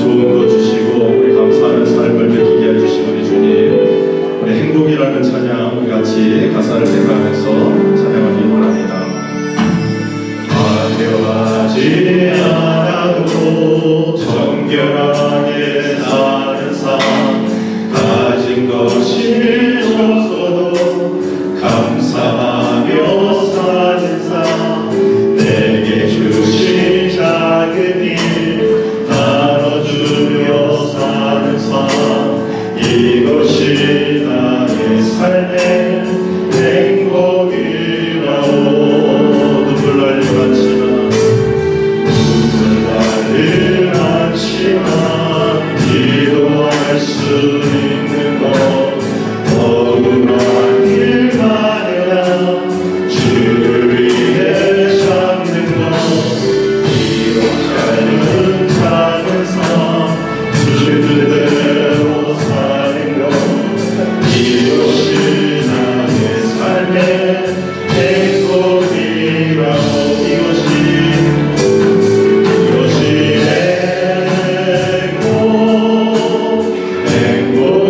좋은 것 주시고 우리 감사하는 삶을 느끼게 해주신 우리 주님, 우리 행복이라는 찬양 우리 같이 가사를 생각하면서 찬양하기 원합니다. 화려하지 않아도 정결하게 사는 삶, 가진 것이 없어도 감사하며 사는 삶, 내게 주신 작은 일 나눠주며 사는 삶, 이것이 나의 삶의 행복이라오. 눈물 날리 많지만 기도할 수 있는 것, 너무나 일만 해라 주를 위해 찾는 것, 이렇게 작은 삶 주의 뜻대로 사는 것, 이것이 나의 삶의 행복이라고. 이것이 행복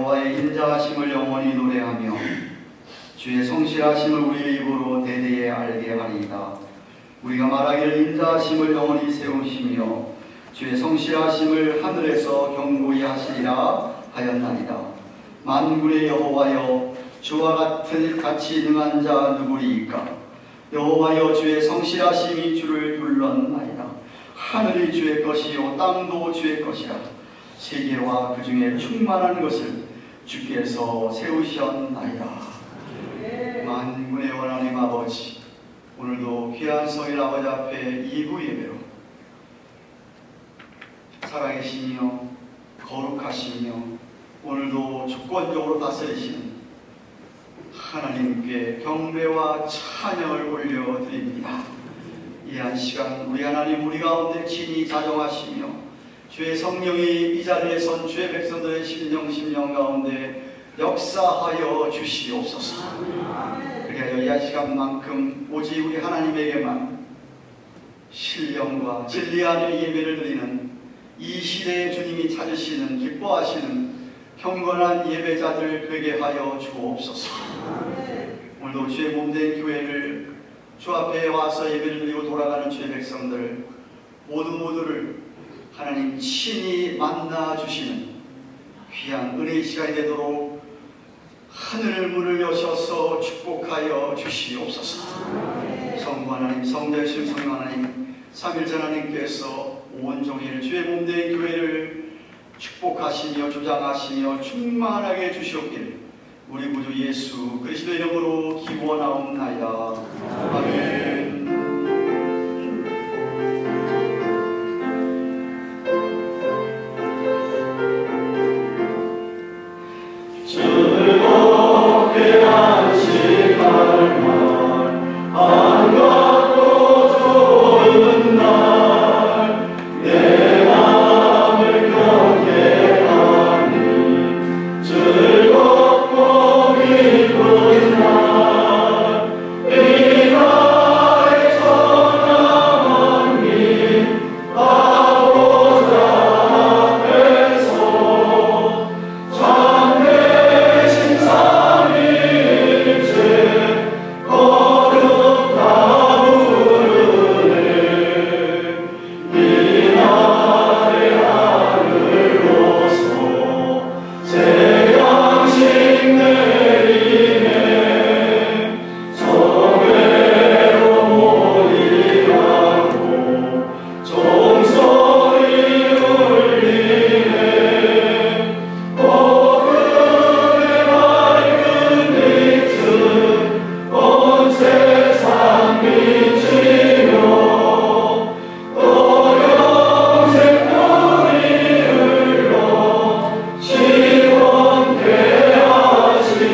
여호와의 인자하심을 영원히 노래하며 주의 성실하심을 우리의 입으로 대대에 알게 하리이다. 우리가 말하기를 인자하심을 영원히 세우시며 주의 성실하심을 하늘에서 경고히 하시리라 하였나이다. 만군의 여호와여, 주와 같이 능한 자 누구리이까? 여호와여, 주의 성실하심이 주를 둘렀나이다. 하늘이 주의 것이요 땅도 주의 것이라. 세계와 그 중에 충만한 것을 주께서 세우셨나이다. 만군의 하나님 아버지, 오늘도 귀한 성일 아버지 앞에 이구 예배로 살아계시며 거룩하시며 오늘도 주권적으로 다스리시는 하나님께 경배와 찬양을 올려드립니다. 이 한 시간 우리 하나님 우리 가운데 친히 자정하시며 주의 성령이 이 자리에 선 주의 백성들의 심령 가운데 역사하여 주시옵소서. 그리하여 이 한 시간만큼 오직 우리 하나님에게만 신령과 진리 안에 예배를 드리는 이 시대에 주님이 찾으시는 기뻐하시는 경건한 예배자들 되게 하여 주옵소서. 오늘도 주의 몸된 교회를 주 앞에 와서 예배를 드리고 돌아가는 주의 백성들 모두를 하나님 친히 만나 주시는 귀한 은혜의 시간이 되도록 하늘 문을 여셔서 축복하여 주시옵소서. 성부 하나님, 성자이신 성령 하나님, 삼일전 하나님께서 온종일 주의 몸된 교회를 축복하시며 주장하시며 충만하게 주시옵기를 우리 구주 예수 그리스도 이름으로 기원하옵나이다. 아멘. 즐겁게 안식할 날, 반갑고 좋은 날, 내 맘을 경계하니 즐겁고 기쁜 날, 이 나라의 천한 만민 아버지 앞에서 참되신 삼위일체 거룩하 부르네. 이 날의 하늘로서 새 양식 내리네. 성회로 모이라고 종소리 울리네. 복음의 밝은 빛은 온 세상 비치며 또 영생 물이 흘러 시원케 하시네.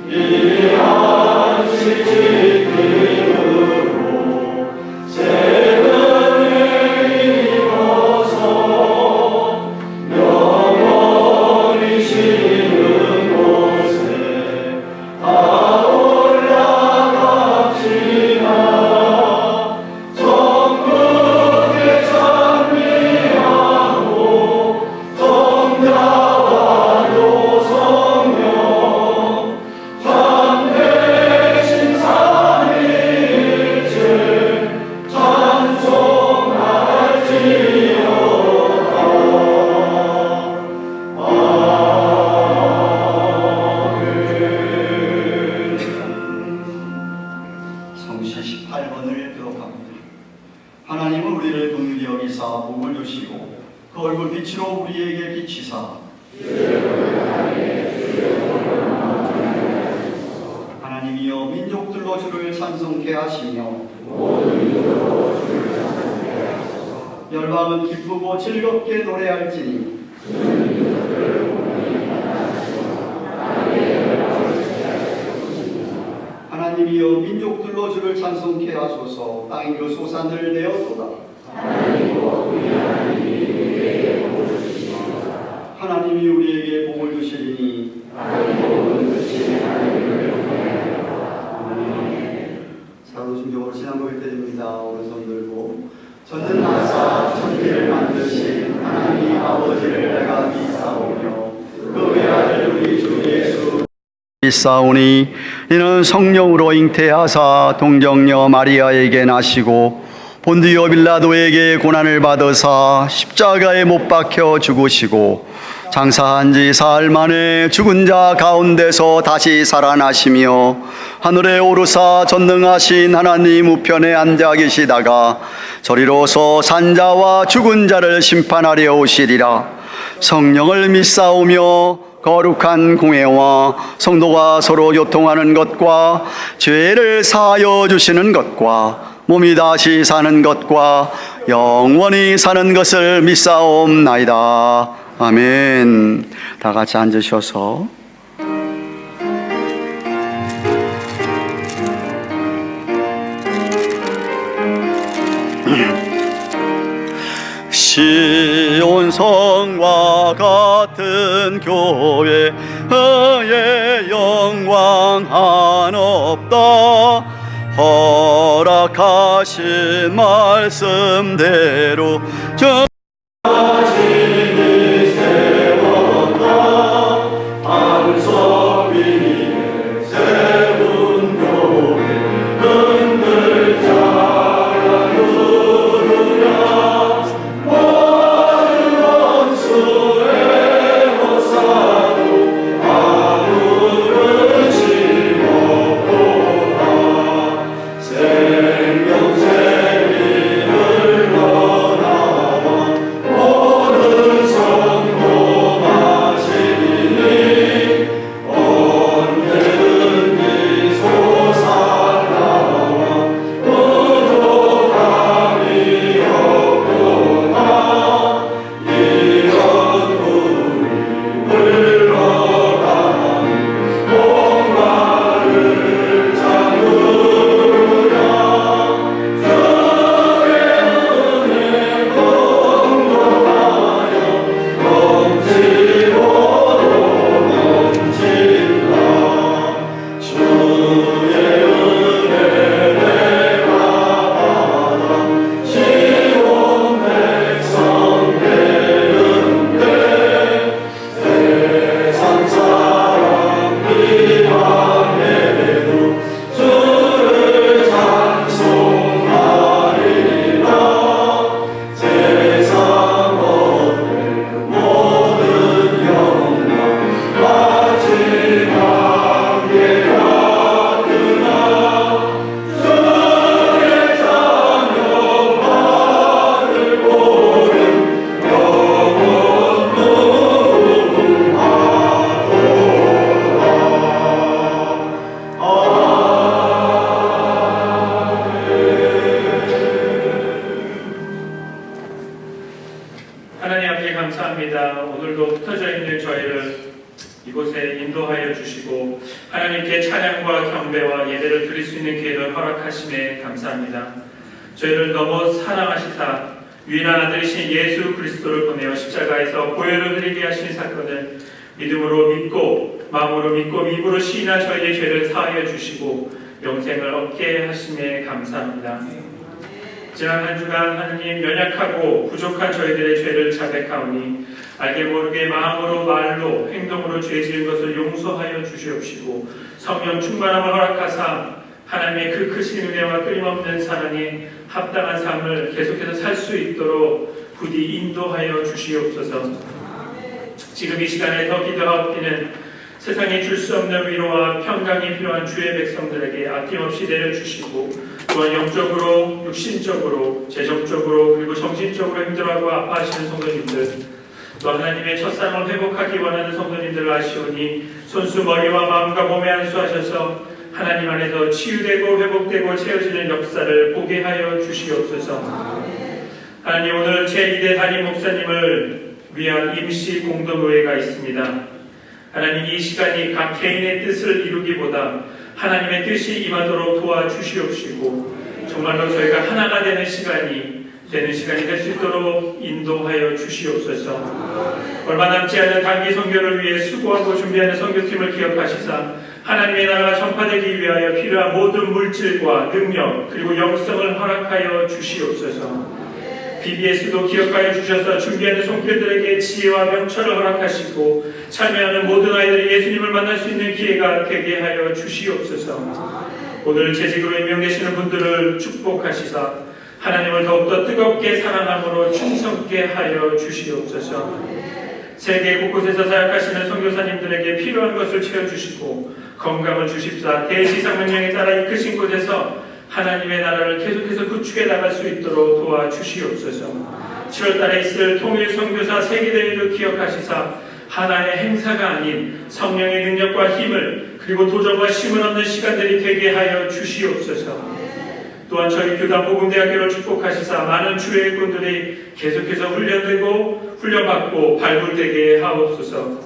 이 안식 지킴으로 새은혜 입어서 영원히 쉬는 곳에 다 올라갑시다. 천국에 찬미하고 성자와도 성령 참되신 삼위일체 성시 18번을 기록합니다. 하나님은 우리를 긍휼히 여기사 복을 주시고 그 얼굴 빛으로 우리에게 비치사 하나님이여 민족들로 주를 찬송케 하시며 열방은 기쁘고 즐겁게 노래할지니 하나님이여 민족들로 주를 찬송케 하소서. 땅이 그 소산을 내었도다. 하나님이 우리에게 복을 주시리니 사도신경으로 신앙 고백드립니다. 오른손 들고 전능하사 천지를 만드신 하나님 아버지를 내가 믿사오며 있사오니 이는 성령으로 잉태하사 동정녀 마리아에게 나시고 본디오 빌라도에게 고난을 받으사 십자가에 못 박혀 죽으시고 장사한 지 사흘 만에 죽은 자 가운데서 다시 살아나시며 하늘에 오르사 전능하신 하나님 우편에 앉아 계시다가 저리로서 산자와 죽은 자를 심판하려 오시리라. 성령을 믿사오며 거룩한 공회와 성도가 서로 교통하는 것과 죄를 사하여 주시는 것과 몸이 다시 사는 것과 영원히 사는 것을 믿사옵나이다. 아멘. 다 같이 앉으셔서 시온성과 같은 교회의 영광 한없다. 허락하신 말씀대로 자신이 세웠다. 안석민이 세운 교회 흔들 자가 누르랴. 모든 원수의 호사도 아무를 심었도다. 생명샘이 흘러나와 모든 성공하시니 언제든지 솟아나와 부족함이 없구나. 이런 물이 흘러가는 목마를 잠그랴. 주의 은혜 공급하여 넘치도록 넘친다. 주의 은혜를 내가 받아 시온 백성 되는데 세상 사람 비방해도 주를 찬송하리라. 세상 얻을 모든 영광 마지막에 받으나 주의 자녀 받을 복은 영원 하나님 앞에 감사합니다. 오늘도 흩어져 있는 저희를 이곳에 인도하여 주시고 하나님께 찬양과 경배와 예배를 드릴 수 있는 기회를 허락하심에 감사합니다. 저희를 너무 사랑하시사 유일한 아들이신 예수 그리스도를 보내어 십자가에서 보혈을 흘리게 하신 사건을 믿음으로 믿고 마음으로 믿고 입으로 시인한 저희의 죄를 사하여 주시고 영생을 얻게 하심에 감사합니다. 지난 한 주간 하느님 연약하고 부족한 저희들의 죄를 자백하오니 알게 모르게 마음으로 말로 행동으로 죄 지은 것을 용서하여 주시옵시고 성령 충만함을 허락하사 하나님의 그 크신 은혜와 끊임없는 사랑에 합당한 삶을 계속해서 살 수 있도록 부디 인도하여 주시옵소서. 지금 이 시간에 더 기도하옵기는 세상에 줄 수 없는 위로와 평강이 필요한 주의 백성들에게 아낌없이 내려주시고 또한 영적으로, 육신적으로, 재정적으로 그리고 정신적으로 힘들어하고 아파하시는 성도님들 또 하나님의 첫사랑을 회복하기 원하는 성도님들을 아시오니 손수 머리와 마음과 몸에 안수하셔서 하나님 안에서 치유되고 회복되고 채워지는 역사를 보게 하여 주시옵소서. 하나님 오늘 제2대 담임 목사님을 위한 임시 공동의회가 있습니다. 하나님 이 시간이 각 개인의 뜻을 이루기보다 하나님의 뜻이 임하도록 도와주시옵시고 정말로 저희가 하나가 되는 시간이 될 수 있도록 인도하여 주시옵소서. 얼마 남지 않은 단기 선교를 위해 수고하고 준비하는 선교팀을 기억하시사 하나님의 나라가 전파되기 위하여 필요한 모든 물질과 능력 그리고 영성을 허락하여 주시옵소서. BBS도 기억하여 주셔서 준비하는 손길들에게 지혜와 명철을 허락하시고 참여하는 모든 아이들이 예수님을 만날 수 있는 기회가 되게 하여 주시옵소서. 오늘 재직으로 임명되시는 분들을 축복하시사 하나님을 더욱더 뜨겁게 사랑함으로 충성케 하여 주시옵소서. 세계 곳곳에서 사역하시는 선교사님들에게 필요한 것을 채워주시고 건강을 주십사 대지상 명령에 따라 이끄신 곳에서 하나님의 나라를 계속해서 구축해 나갈 수 있도록 도와주시옵소서. 7월달에 있을 통일 선교사 세계대회를 기억하시사 하나의 행사가 아닌 성령의 능력과 힘을 그리고 도전과 힘을 얻는 시간들이 되게 하여 주시옵소서. 또한 저희 교단 복음대학교를 축복하시사 많은 주의 일꾼들이 계속해서 훈련되고 훈련받고 발굴되게 하옵소서.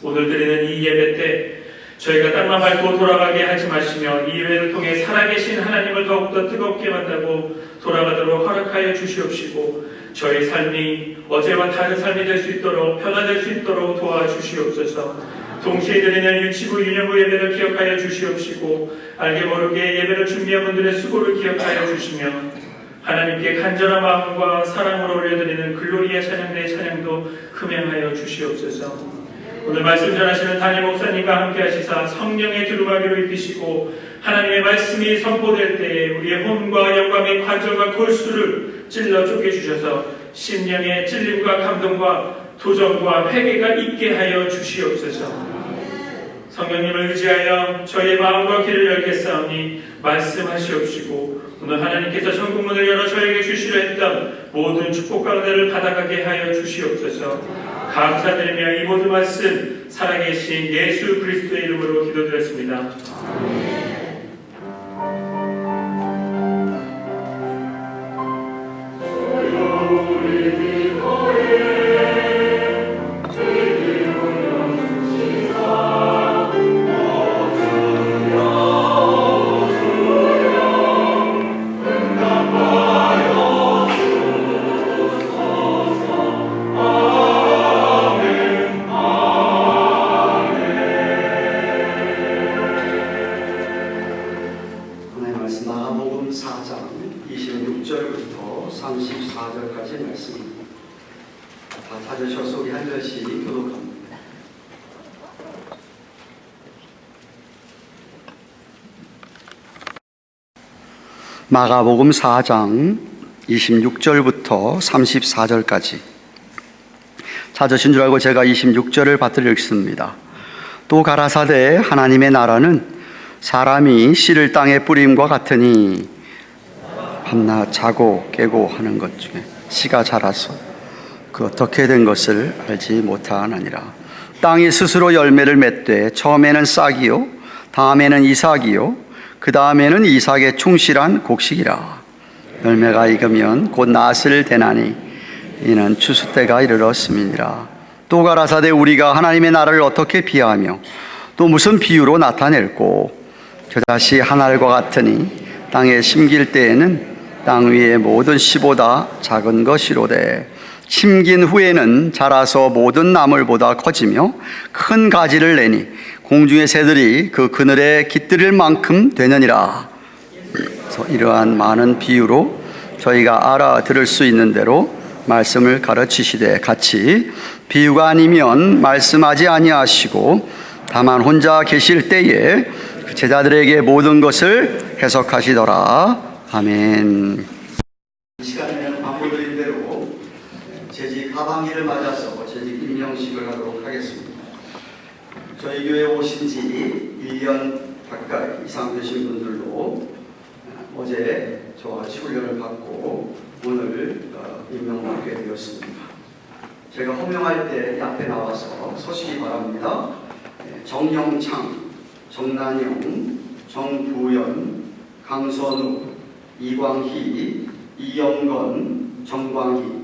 오늘 드리는 이 예배 때 저희가 땅만 밟고 돌아가게 하지 마시며 이 예배를 통해 살아계신 하나님을 더욱더 뜨겁게 만나고 돌아가도록 허락하여 주시옵시고 저희 삶이 어제와 다른 삶이 될 수 있도록 변화될 수 있도록 도와주시옵소서. 동시에 드리는 유치부 유년부 예배를 기억하여 주시옵시고 알게 모르게 예배를 준비한 분들의 수고를 기억하여 주시며 하나님께 간절한 마음과 사랑으로 올려드리는 글로리아 찬양대의 찬양도 흠양하여 주시옵소서. 오늘 말씀 전하시는 담임 목사님과 함께 하시사 성령의 두루마기로 입히시고 하나님의 말씀이 선포될 때에 우리의 혼과 영광의 관절과 골수를 찔러 쪼개주셔서 심령의 찔림과 감동과 도전과 회개가 있게 하여 주시옵소서. 성령님을 의지하여 저희의 마음과 귀를 열겠사오니 말씀하시옵시고 오늘 하나님께서 천국문을 열어 저에게 주시려 했던 모든 축복과 은혜를 받아가게 하여 주시옵소서. 감사드리며 이 모든 말씀 살아계신 예수 그리스도의 이름으로 기도드렸습니다. 마가복음 4장 26절부터 34절까지 찾으신 줄 알고 제가 26절을 받들어 읽습니다. 또 가라사대 하나님의 나라는 사람이 씨를 땅에 뿌림과 같으니 밤낮 자고 깨고 하는 것 중에 씨가 자라서 그 어떻게 된 것을 알지 못하느니라. 땅이 스스로 열매를 맺되 처음에는 싹이요 다음에는 이삭이요 그 다음에는 이삭의 충실한 곡식이라. 열매가 익으면 곧 낫을 대나니 이는 추수 때가 이르렀음이니라. 또 가라사대 우리가 하나님의 나라를 어떻게 비하하며 또 무슨 비유로 나타낼꼬. 그다시 한 알과 같으니 땅에 심길 때에는 땅 위의 모든 씨보다 작은 것이로되 심긴 후에는 자라서 모든 나물보다 커지며 큰 가지를 내니 공중의 새들이 그 그늘에 깃들일 만큼 되느니라. 그래서 이러한 많은 비유로 저희가 알아들을 수 있는 대로 말씀을 가르치시되 같이 비유가 아니면 말씀하지 아니하시고 다만 혼자 계실 때에 그 제자들에게 모든 것을 해석하시더라. 아멘. 이 시간에는 광고드린 대로 재직 하반기를 맞아서 재직 임명식을 하도록 하겠습니다. 저희 교회에 오신 지 1년 가까이 이상 되신 분들도 어제 저와 같이 훈련을 받고 오늘 임명받게 되었습니다. 제가 호명할 때 앞에 나와서 서시기 바랍니다. 정영창, 정난영, 정부연, 강선우, 이광희, 이영건, 정광희,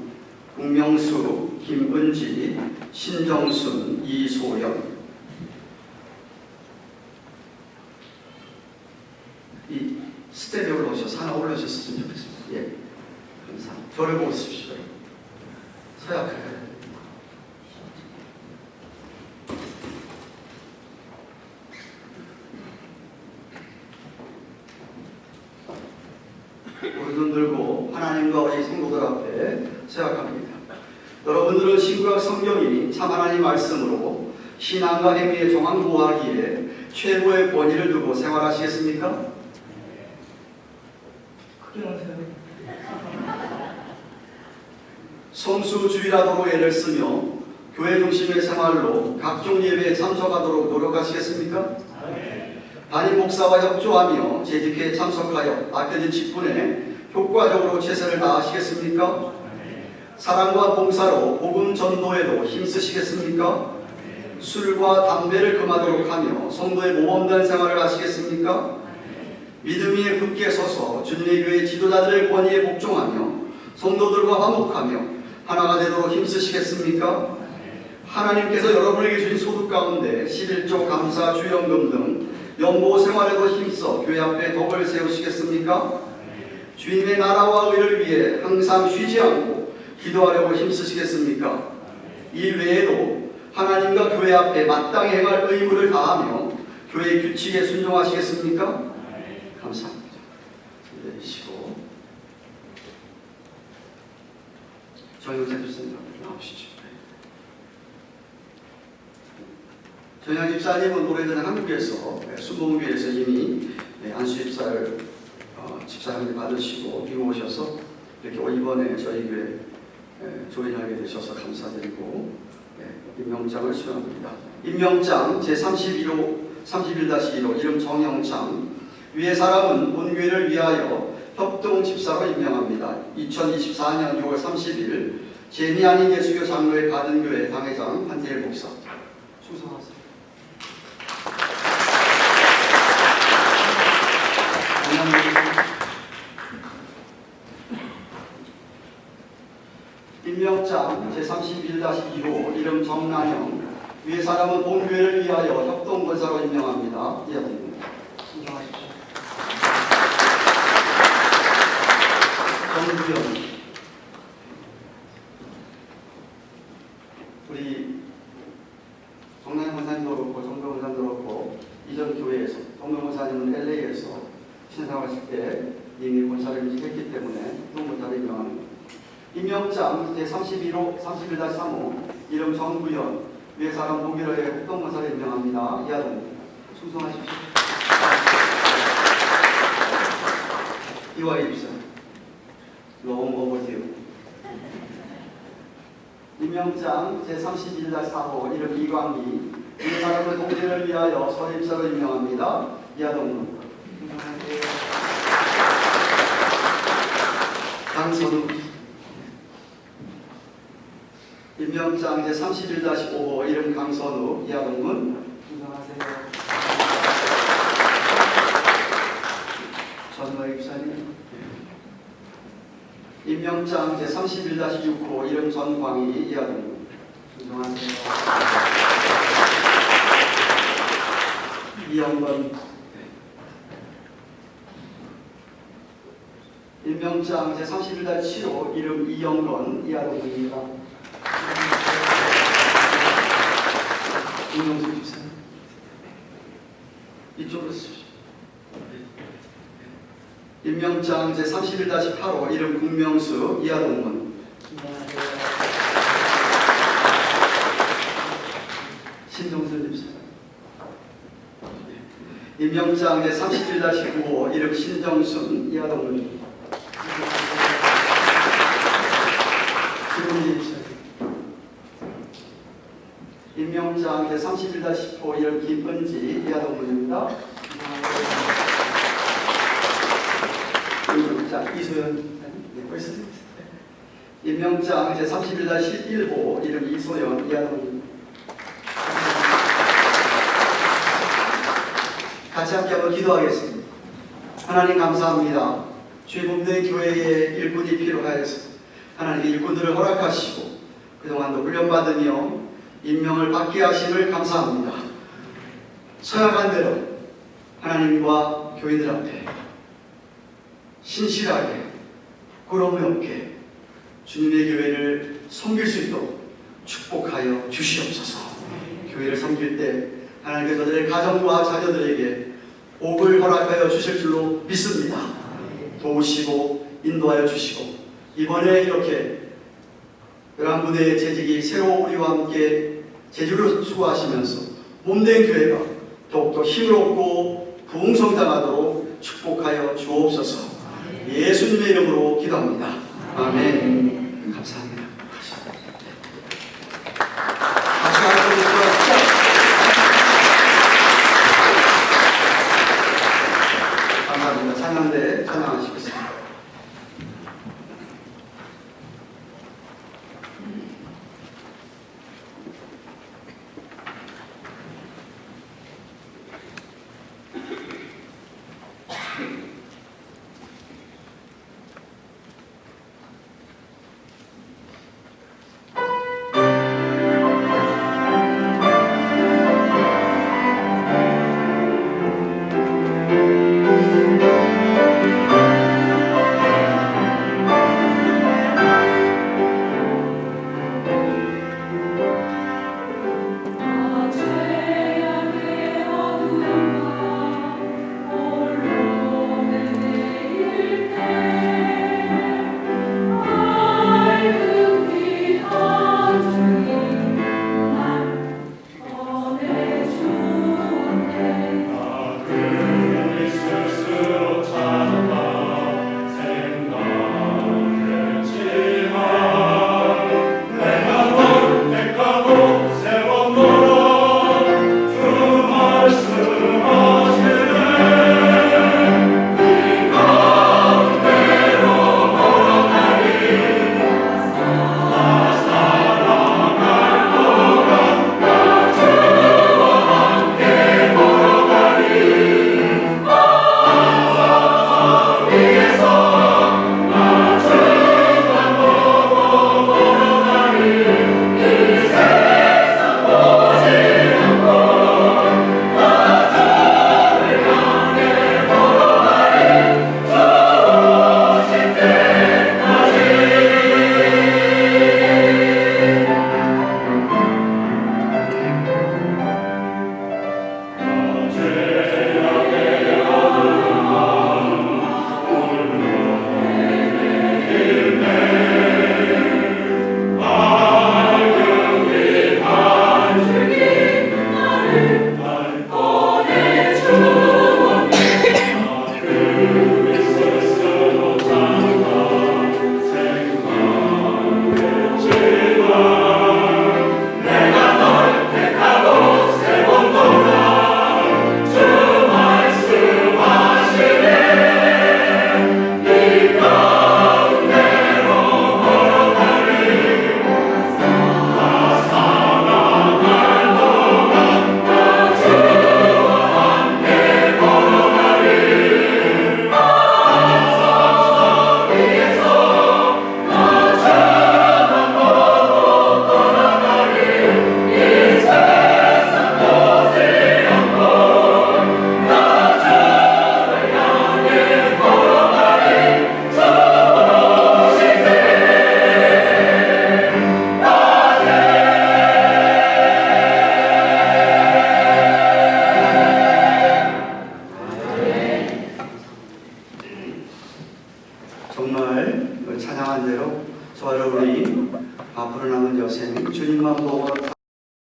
국명수, 김은지, 신정순, 이소영. 이 스테레오로 오셔서 하나 올라오셨으면 좋겠습니다. 예, 감사합니다. 저를 보고 있으십시오. 서약할까요? 오른손 들고 하나님과 우리 성도들 앞에 가운데 생각합니다. 여러분들은 신구약 성경이 참 하나님 말씀으로 신앙과 행위의 정황보호하기에 최고의 권위를 두고 생활하시겠습니까? 크게 하세요. 성수주의라도로 애를 쓰며 교회 중심의 생활로 각종 예배에 참석하도록 노력하시겠습니까? 담임 목사와 협조하며 재직회에 참석하여 아껴진 직분에 효과적으로 최선을 다하시겠습니까? 사랑과 봉사로 복음 전도에도 힘쓰시겠습니까? 술과 담배를 금하도록 하며 성도의 모범된 생활을 하시겠습니까? 믿음 위에 굳게 서서 주님의 교회 지도자들의 권위에 복종하며 성도들과 화목하며 하나가 되도록 힘쓰시겠습니까? 하나님께서 여러분에게 주신 소득 가운데 11조 감사 주연금 등 연보 생활에도 힘써 교회 앞에 덕을 세우시겠습니까? 주님의 나라와 의를 위해 항상 쉬지 않고 기도하려고 힘쓰시겠습니까? 이 외에도 하나님과 교회 앞에 마땅히 행할 의무를 다하며 교회의 규칙에 순종하시겠습니까? 감사합니다. 내리시고 정영재 집사님 나오시죠. 정영 집사님은 오래전에 한국에서 순복음교회에서 이미 안수 집사를 집사님을 받으시고 미국 오셔서 이렇게 이번에 저희 교회 조인하게 되셔서 감사드리고 임명장을 수여합니다. 임명장 제31호 31-1호 이름 정영창 위의 사람은 본교회를 위하여 협동 집사로 임명합니다. 2024년 6월 30일 제미안인 예수교 장로회 가든교회 당회장 한태일 목사 충성하세요. 임명장 제31-2호 이름 정난영 위의 사람은 본교회를 위하여 협동권사로 임명합니다. 이하입니다. 신청하십시오. 정부연 우리 정난영 권사님도 그렇고 정부 권사님도 그렇고 이전 교회에서 정부 권사님은 LA에서 신상하실 때 이미 권사를 임직했기 때문에 협동권사를 임명합니다. 임명장 제31호 31-3호 이름 정부연 위의 사람 보기로의 협동권사를 임명합니다. 이하동입니다. 충성하십시오. 이화희 집사 너무 오버듀. 임명장 제31-4호 이름 이광기 위의 사람을 동대를 위하여 서립사로 임명합니다. 이하동입니다. 강선우 임명장 제31-5호 이름 강선우 이하동문 인정하세요. 전노의 입사님 임명장 제31-6호 이름 전광희 이하동문 인정하세요. 이영건 임명장 제31-7호 이름 이영건 이하동문입니다. 김용수 집사님 이쪽으로 쓰십시오. 임명장 제31-8호 이름 국명수 이하동문 신동순 집사님 임명장 제31-9호 이름 신정순 이하동문 김은지 집사님 임명장 제31-10호 이름 김은지 이하동문입니다. 자, 이소연 임명장 제31-11호 이름 이소연 이하동문 같이 함께 한번 기도하겠습니다. 하나님 감사합니다. 주의 몸된 교회에 일꾼이 필요하여서 하나님의 일꾼들을 허락하시고 그동안도 훈련받으며 임명을 받게 하심을 감사합니다. 서약한 대로 하나님과 교인들 앞에 신실하게 꾸러미 없게 주님의 교회를 섬길 수 있도록 축복하여 주시옵소서. 교회를 섬길 때 하나님께서 저들의 가정과 자녀들에게 복을 허락하여 주실 줄로 믿습니다. 도우시고 인도하여 주시고 이번에 이렇게 11부대의 재직이 새로 우리와 함께 제주를 수고하시면서 몸된 교회가 더욱더 힘을 얻고 부흥성장하도록 축복하여 주옵소서. 예수님의 이름으로 기도합니다. 아멘. 감사합니다. 같이 감사합니다. 찬양대 찬양하시겠습니다.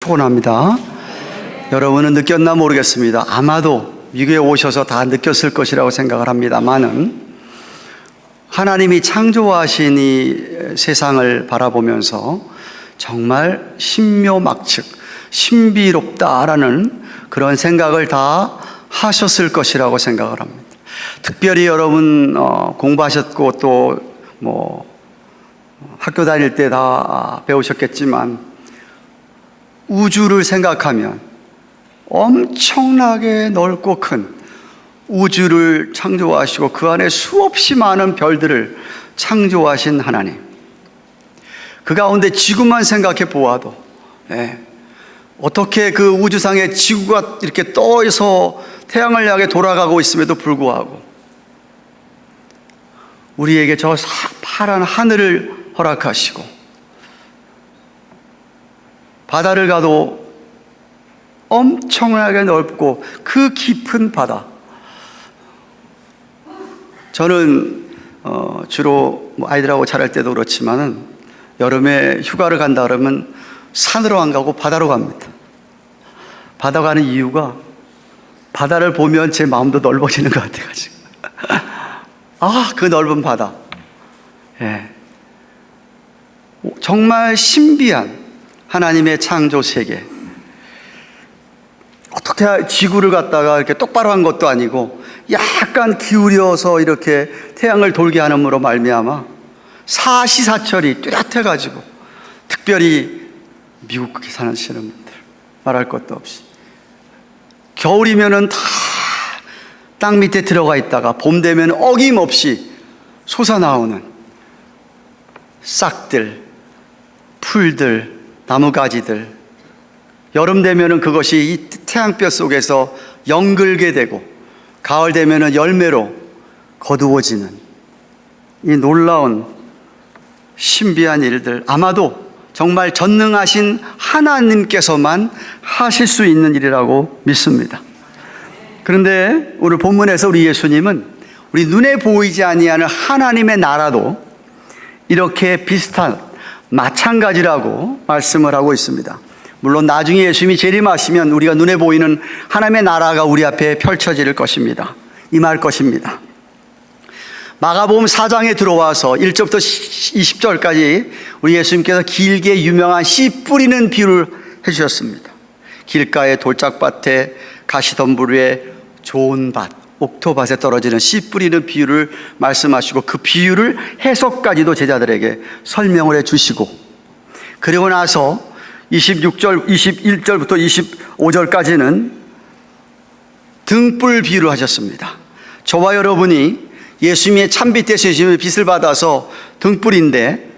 축원합니다. 여러분은 느꼈나 모르겠습니다. 아마도 미국에 오셔서 다 느꼈을 것이라고 생각을 합니다만은 하나님이 창조하신 이 세상을 바라보면서 정말 신묘막측, 신비롭다라는 그런 생각을 다 하셨을 것이라고 생각을 합니다. 특별히 여러분 공부하셨고 또 뭐 학교 다닐 때 다 배우셨겠지만 우주를 생각하면 엄청나게 넓고 큰 우주를 창조하시고 그 안에 수없이 많은 별들을 창조하신 하나님, 그 가운데 지구만 생각해 보아도 어떻게 그 우주상에 지구가 이렇게 떠서 태양을 향해 돌아가고 있음에도 불구하고 우리에게 저 파란 하늘을 허락하시고 바다를 가도 엄청나게 넓고 그 깊은 바다, 저는 주로 뭐 아이들하고 자랄 때도 그렇지만은 여름에 휴가를 간다 그러면 산으로 안 가고 바다로 갑니다. 바다 가는 이유가 바다를 보면 제 마음도 넓어지는 것 같아가지고. 아, 그 넓은 바다. 예. 정말 신비한 하나님의 창조 세계. 어떻게 지구를 갖다가 이렇게 똑바로 한 것도 아니고 약간 기울여서 이렇게 태양을 돌게 함으로 말미암아 사시사철이 뚜렷해가지고, 특별히 미국에 사시는 분들 말할 것도 없이 겨울이면은 다 땅 밑에 들어가 있다가 봄 되면 어김없이 솟아나오는 싹들, 풀들, 나무가지들, 여름 되면은 그것이 이 태양볕 속에서 연글게 되고, 가을 되면은 열매로 거두어지는 이 놀라운 신비한 일들, 아마도 정말 전능하신 하나님께서만 하실 수 있는 일이라고 믿습니다. 그런데 오늘 본문에서 우리 예수님은 우리 눈에 보이지 아니하는 하나님의 나라도 이렇게 비슷한 마찬가지라고 말씀을 하고 있습니다. 물론 나중에 예수님이 재림하시면 우리가 눈에 보이는 하나님의 나라가 우리 앞에 펼쳐질 것입니다. 임할 것입니다. 마가복음 4장에 들어와서 1절부터 20절까지 우리 예수님께서 길게 유명한 씨 뿌리는 비유를 해주셨습니다. 길가의 돌짝밭에 가시덤불 위에 좋은 밭, 옥토밭에 떨어지는 씨 뿌리는 비유를 말씀하시고, 그 비유를 해석까지도 제자들에게 설명을 해주시고, 그리고 나서 21절부터 25절까지는 등불 비유를 하셨습니다. 저와 여러분이 예수님의 찬빛 대신 예수님의 빛을 받아서 등불인데,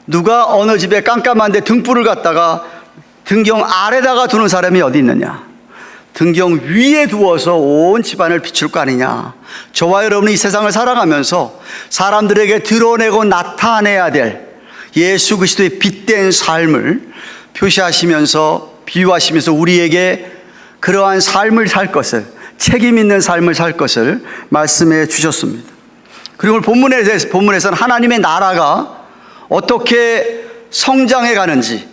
누가 어느 집에 깜깜한데 등불을 갖다가 등경 아래다가 두는 사람이 어디 있느냐? 등경 위에 두어서 온 집안을 비출 거 아니냐? 저와 여러분이 이 세상을 살아가면서 사람들에게 드러내고 나타내야 될 예수 그리스도의 빛된 삶을 표시하시면서, 비유하시면서 우리에게 그러한 삶을 살 것을, 책임 있는 삶을 살 것을 말씀해 주셨습니다. 그리고 본문에서는 하나님의 나라가 어떻게 성장해 가는지,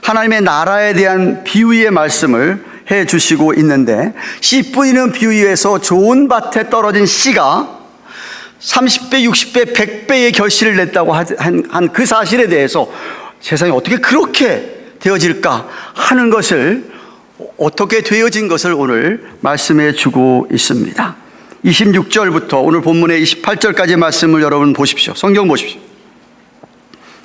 하나님의 나라에 대한 비유의 말씀을 해 주시고 있는데, 씨 뿌리는 비유에서 좋은 밭에 떨어진 씨가 30배, 60배, 100배의 결실을 냈다고 한 그 사실에 대해서 세상에 어떻게 그렇게 되어질까 하는 것을, 어떻게 되어진 것을 오늘 말씀해 주고 있습니다. 26절부터 오늘 본문의 28절까지 말씀을 여러분 보십시오. 성경 보십시오.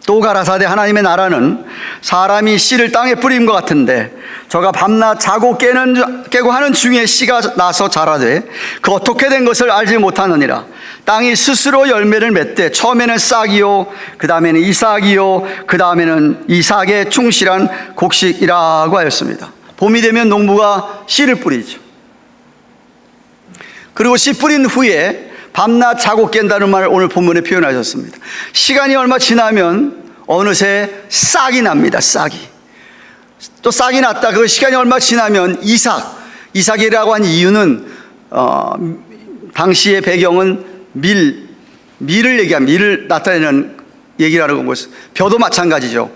또 가라사대 하나님의 나라는 사람이 씨를 땅에 뿌림과 같은데, 저가 밤낮 자고 깨고 하는 중에 씨가 나서 자라되 그 어떻게 된 것을 알지 못하느니라. 땅이 스스로 열매를 맺되 처음에는 싹이요, 그 다음에는 이삭이요, 그 다음에는 이삭의 충실한 곡식이라고 하였습니다. 봄이 되면 농부가 씨를 뿌리죠. 그리고 씨 뿌린 후에 밤낮 자고 깬다는 말을 오늘 본문에 표현하셨습니다. 시간이 얼마 지나면 어느새 싹이 납니다. 싹이. 또 싹이 났다. 그 시간이 얼마 지나면 이삭이라고 한 이유는 당시의 배경은 밀을 얘기합니다. 밀을 나타내는 얘기를 하는 것은, 벼도 마찬가지죠.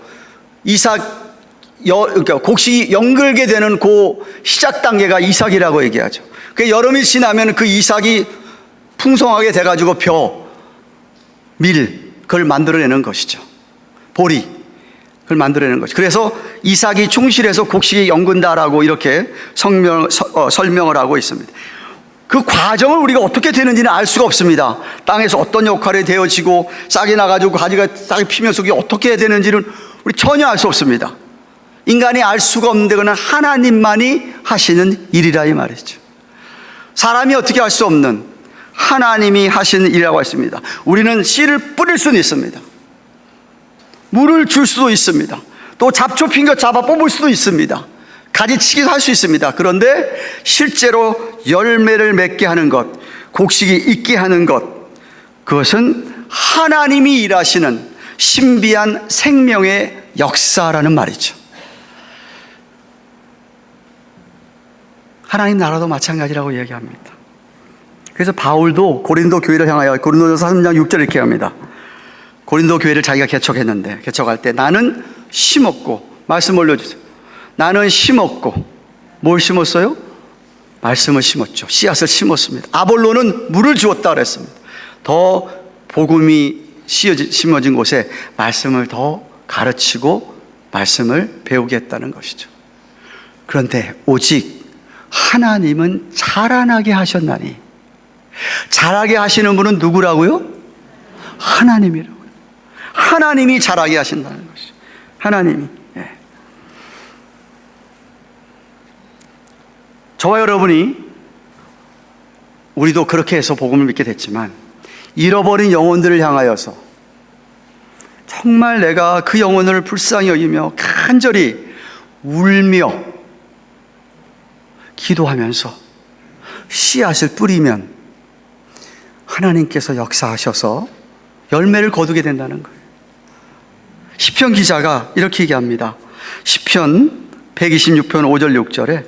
그러니까 곡식이 연글게 되는 그 시작 단계가 이삭이라고 얘기하죠. 그 여름이 지나면 그 이삭이 풍성하게 돼가지고 그걸 만들어내는 것이죠. 보리, 그걸 만들어내는 것이죠. 그래서 이삭이 충실해서 곡식이 연근다라고 이렇게 설명을 하고 있습니다. 그 과정을 우리가 어떻게 되는지는 알 수가 없습니다. 땅에서 어떤 역할이 되어지고 싹이 나가지고 가지가 싹이 피면서 그게 어떻게 되는지는 우리 전혀 알 수 없습니다. 인간이 알 수가 없는데 그는 하나님만이 하시는 일이라 이 말이죠. 사람이 어떻게 할 수 없는 하나님이 하시는 일이라고 했습니다. 우리는 씨를 뿌릴 수는 있습니다. 물을 줄 수도 있습니다. 또 잡초 핀 것 잡아 뽑을 수도 있습니다. 가지치기도 할 수 있습니다. 그런데 실제로 열매를 맺게 하는 것, 곡식이 있게 하는 것, 그것은 하나님이 일하시는 신비한 생명의 역사라는 말이죠. 하나님 나라도 마찬가지라고 얘기합니다. 그래서 바울도 고린도 교회를 향하여 고린도전서 3장 6절 이렇게 합니다. 고린도 교회를 자기가 개척했는데, 개척할 때 나는 심었고, 말씀 올려주세요. 나는 심었고, 뭘 심었어요? 말씀을 심었죠. 씨앗을 심었습니다. 아볼로는 물을 주었다 그랬습니다. 더 복음이 심어진 곳에 말씀을 더 가르치고 말씀을 배우겠다는 것이죠. 그런데 오직 하나님은 자라나게 하셨나니, 자라게 하시는 분은 누구라고요? 하나님이라고요. 하나님이 자라게 하신다는 것이죠. 하나님이. 저와 여러분이, 우리도 그렇게 해서 복음을 믿게 됐지만, 잃어버린 영혼들을 향하여서 정말 내가 그 영혼을 불쌍히 여기며 간절히 울며 기도하면서 씨앗을 뿌리면 하나님께서 역사하셔서 열매를 거두게 된다는 거예요. 시편 기자가 이렇게 얘기합니다. 시편 126편 5절 6절에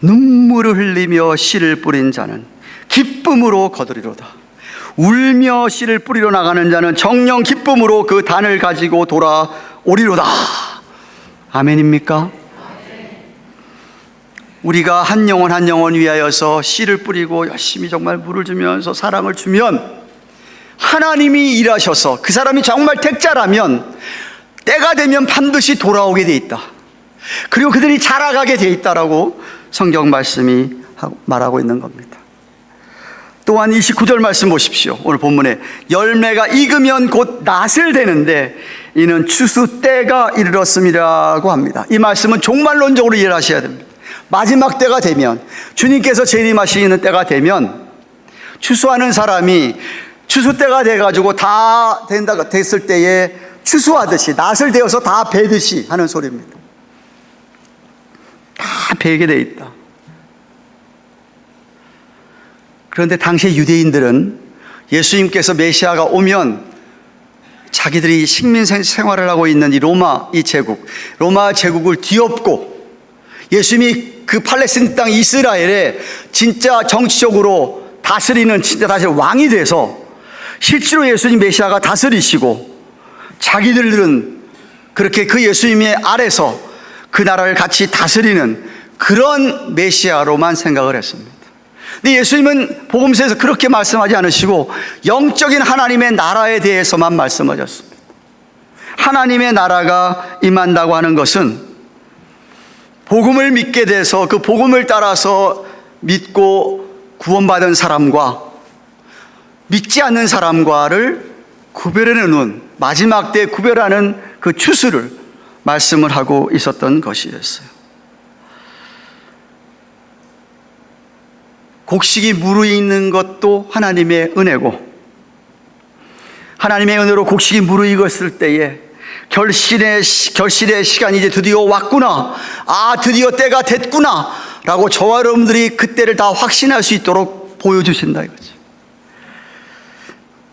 눈물을 흘리며 씨를 뿌린 자는 기쁨으로 거두리로다. 울며 씨를 뿌리러 나가는 자는 정녕 기쁨으로 그 단을 가지고 돌아오리로다. 아멘입니까? 우리가 한 영혼 한 영혼 위하여서 씨를 뿌리고 열심히 정말 물을 주면서 사랑을 주면 하나님이 일하셔서 그 사람이 정말 택자라면 때가 되면 반드시 돌아오게 돼 있다. 그리고 그들이 자라가게 돼 있다라고 성경 말씀이 말하고 있는 겁니다. 또한 29절 말씀 보십시오. 오늘 본문에 열매가 익으면 곧 낫을 되는데 이는 추수 때가 이르렀음이라고 합니다. 이 말씀은 종말론적으로 이해를 하셔야 됩니다. 마지막 때가 되면, 주님께서 재림하시는 때가 되면 추수하는 사람이 추수 때가 돼가지고 다 됐을 때에 추수하듯이 낫을 되어서 다 베듯이 하는 소리입니다. 다 베게 돼 있다. 그런데 당시 유대인들은 예수님께서 메시아가 오면 자기들이 식민 생활을 하고 있는 이 로마 제국을 뒤엎고 예수님이 그 팔레스틴 땅 이스라엘에 진짜 정치적으로 다스리는 진짜 다시 왕이 돼서 실제로 예수님 메시아가 다스리시고 자기들은 그렇게 그 예수님의 아래서 그 나라를 같이 다스리는 그런 메시아로만 생각을 했습니다. 근데 예수님은 복음서에서 그렇게 말씀하지 않으시고 영적인 하나님의 나라에 대해서만 말씀하셨습니다. 하나님의 나라가 임한다고 하는 것은 복음을 믿게 돼서 그 복음을 따라서 믿고 구원받은 사람과 믿지 않는 사람과를 구별해 놓은, 마지막 때 구별하는 그 추수를 말씀을 하고 있었던 것이었어요. 곡식이 무르익는 것도 하나님의 은혜고, 하나님의 은혜로 곡식이 무르익었을 때에 결실의 시간이 이제 드디어 왔구나, 드디어 때가 됐구나 라고 저와 여러분들이 그때를 다 확신할 수 있도록 보여주신다 이거죠.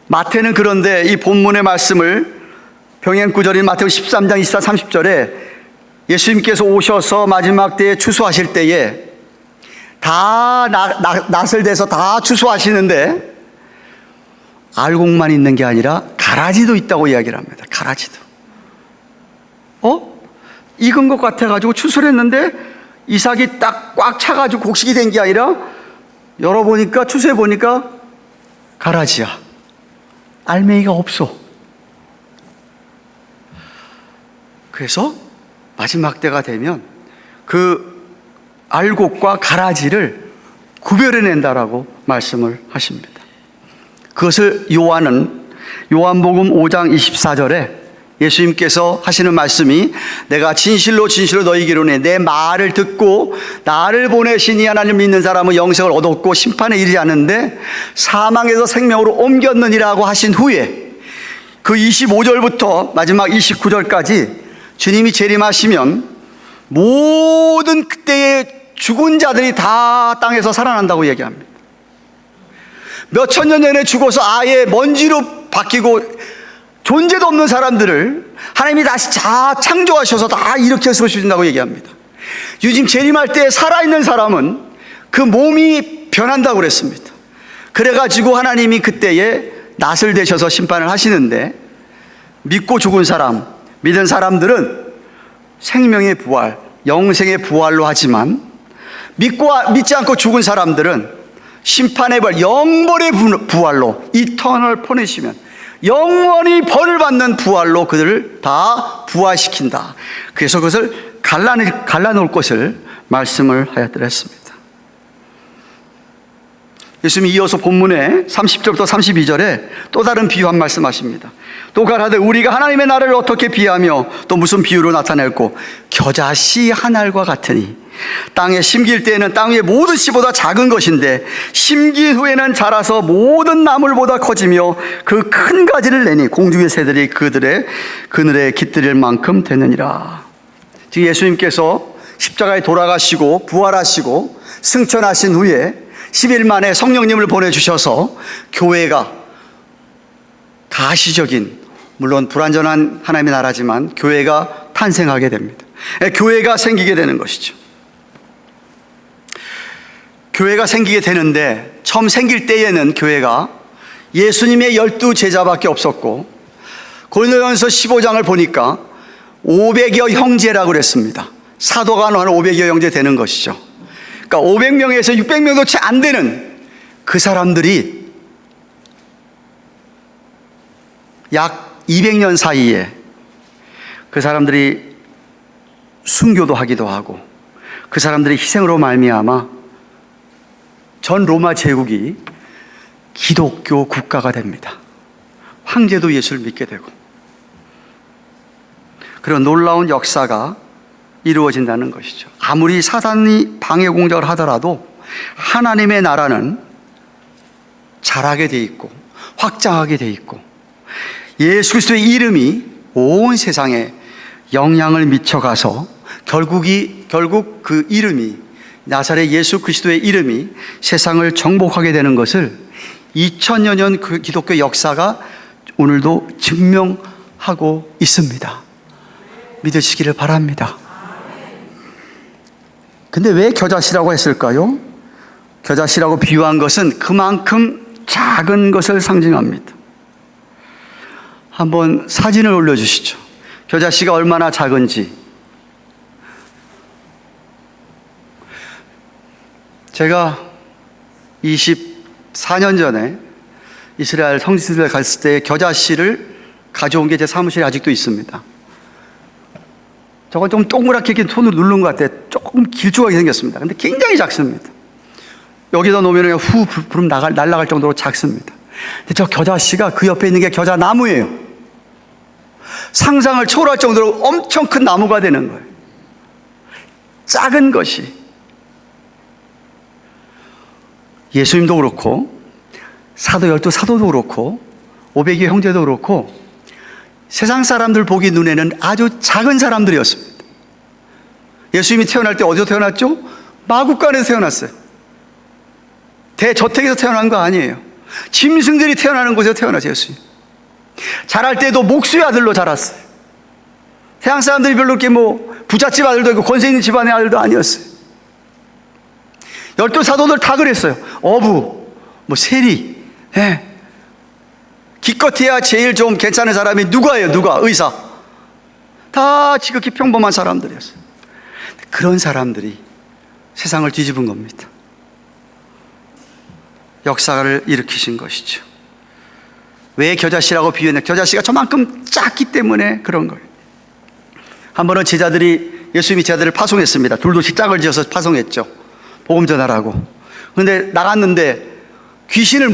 마태는 그런데 이 본문의 말씀을 병행구절인 마태복음 13장 24, 30절에 예수님께서 오셔서 마지막 때에 추수하실 때에 다 낫을 대서 다 추수하시는데 알곡만 있는 게 아니라 가라지도 있다고 이야기를 합니다. 가라지도. 익은 것 같아가지고 추수를 했는데 이삭이 딱 꽉 차가지고 곡식이 된 게 아니라 열어보니까, 추수해보니까 가라지야. 알맹이가 없어. 그래서 마지막 때가 되면 그 알곡과 가라지를 구별해낸다라고 말씀을 하십니다. 그것을 요한복음 5장 24절에 예수님께서 하시는 말씀이 내가 진실로 진실로 너희에게 이르노니 내 말을 듣고 나를 보내신 이 하나님을 믿는 사람은 영생을 얻었고 심판에 이르지 않는데 사망에서 생명으로 옮겼느니라고 하신 후에 그 25절부터 마지막 29절까지 주님이 재림하시면 모든 그때의 죽은 자들이 다 땅에서 살아난다고 얘기합니다. 몇 천년 전에 죽어서 아예 먼지로 바뀌고 존재도 없는 사람들을 하나님이 다시 창조하셔서 다 일으켜 세우신다고 얘기합니다. 요즘 재림할 때 살아있는 사람은 그 몸이 변한다고 그랬습니다. 그래가지고 하나님이 그때에 낫을 대셔서 심판을 하시는데, 믿고 죽은 사람, 믿은 사람들은 생명의 부활, 영생의 부활로 하지만, 믿지 않고 죽은 사람들은 심판의 부활, 영벌의 부활로, 이터널 퍼니시면, 영원히 벌을 받는 부활로 그들을 다 부활시킨다. 그래서 그것을 갈라놓을 것을 말씀을 하였더랬습니다. 예수님이 이어서 본문에 30절부터 32절에 또 다른 비유 한 말씀하십니다. 또 가라되 우리가 하나님의 나라를 어떻게 비하며 또 무슨 비유로 나타낼꼬? 겨자씨 한 알과 같으니 땅에 심길 때에는 땅 위의 모든 씨보다 작은 것인데 심긴 후에는 자라서 모든 나물보다 커지며 그 큰 가지를 내니 공중의 새들이 그늘에 깃들일 만큼 되느니라. 지금 예수님께서 십자가에 돌아가시고 부활하시고 승천하신 후에 10일 만에 성령님을 보내주셔서 교회가 가시적인, 물론 불완전한 하나님의 나라지만 교회가 탄생하게 됩니다. 교회가 생기게 되는 것이죠. 교회가 생기게 되는데 처음 생길 때에는 교회가 예수님의 12 제자밖에 없었고, 고린도전서 15장을 보니까 500여 형제라고 그랬습니다. 사도가 한 500여 형제 되는 것이죠. 그러니까 500명에서 600명도 채 안 되는 그 사람들이 약 200년 사이에 그 사람들이 순교도 하기도 하고 그 사람들이 희생으로 말미암아 전 로마 제국이 기독교 국가가 됩니다. 황제도 예수를 믿게 되고 그런 놀라운 역사가 이루어진다는 것이죠. 아무리 사단이 방해 공작을 하더라도 하나님의 나라는 자라게 돼 있고 확장하게 돼 있고 예수 그리스도의 이름이 온 세상에 영향을 미쳐가서 결국 그 이름이, 나사렛 예수 그리스도의 이름이 세상을 정복하게 되는 것을 2000여 년 그 기독교 역사가 오늘도 증명하고 있습니다. 믿으시기를 바랍니다. 근데 왜 겨자씨라고 했을까요? 겨자씨라고 비유한 것은 그만큼 작은 것을 상징합니다. 한번 사진을 올려주시죠. 겨자씨가 얼마나 작은지. 제가 24년 전에 이스라엘 성지순례 갔을 때 겨자씨를 가져온 게 제 사무실에 아직도 있습니다. 저건 좀 동그랗게 이렇게 손으로 누른 것 같아요. 조금 길쭉하게 생겼습니다. 근데 굉장히 작습니다. 여기다 놓으면 그냥 후 부름 날아갈 정도로 작습니다. 근데 저 겨자씨가 그 옆에 있는 게 겨자나무예요. 상상을 초월할 정도로 엄청 큰 나무가 되는 거예요. 작은 것이. 예수님도 그렇고 열두 사도도 그렇고 500여 형제도 그렇고 세상 사람들 보기 눈에는 아주 작은 사람들이었습니다. 예수님이 태어날 때 어디서 태어났죠? 마구간에서 태어났어요. 대저택에서 태어난 거 아니에요. 짐승들이 태어나는 곳에서 태어났어요. 예수님 자랄 때도 목수의 아들로 자랐어요. 세상 사람들이 별로 이렇게 부잣집 아들도 있고 권세 있는 집안의 아들도 아니었어요. 12 사도들 다 그랬어요. 어부, 세리, 기껏해야 제일 좀 괜찮은 사람이 누가예요? 의사. 다 지극히 평범한 사람들이었어요. 그런 사람들이 세상을 뒤집은 겁니다. 역사를 일으키신 것이죠. 왜 겨자씨라고 비유했냐? 겨자씨가 저만큼 작기 때문에 그런 거예요. 한 번은 예수님이 제자들을 파송했습니다. 둘둘씩 짝을 지어서 파송했죠. 복음 전하라고. 그런데 나갔는데 귀신을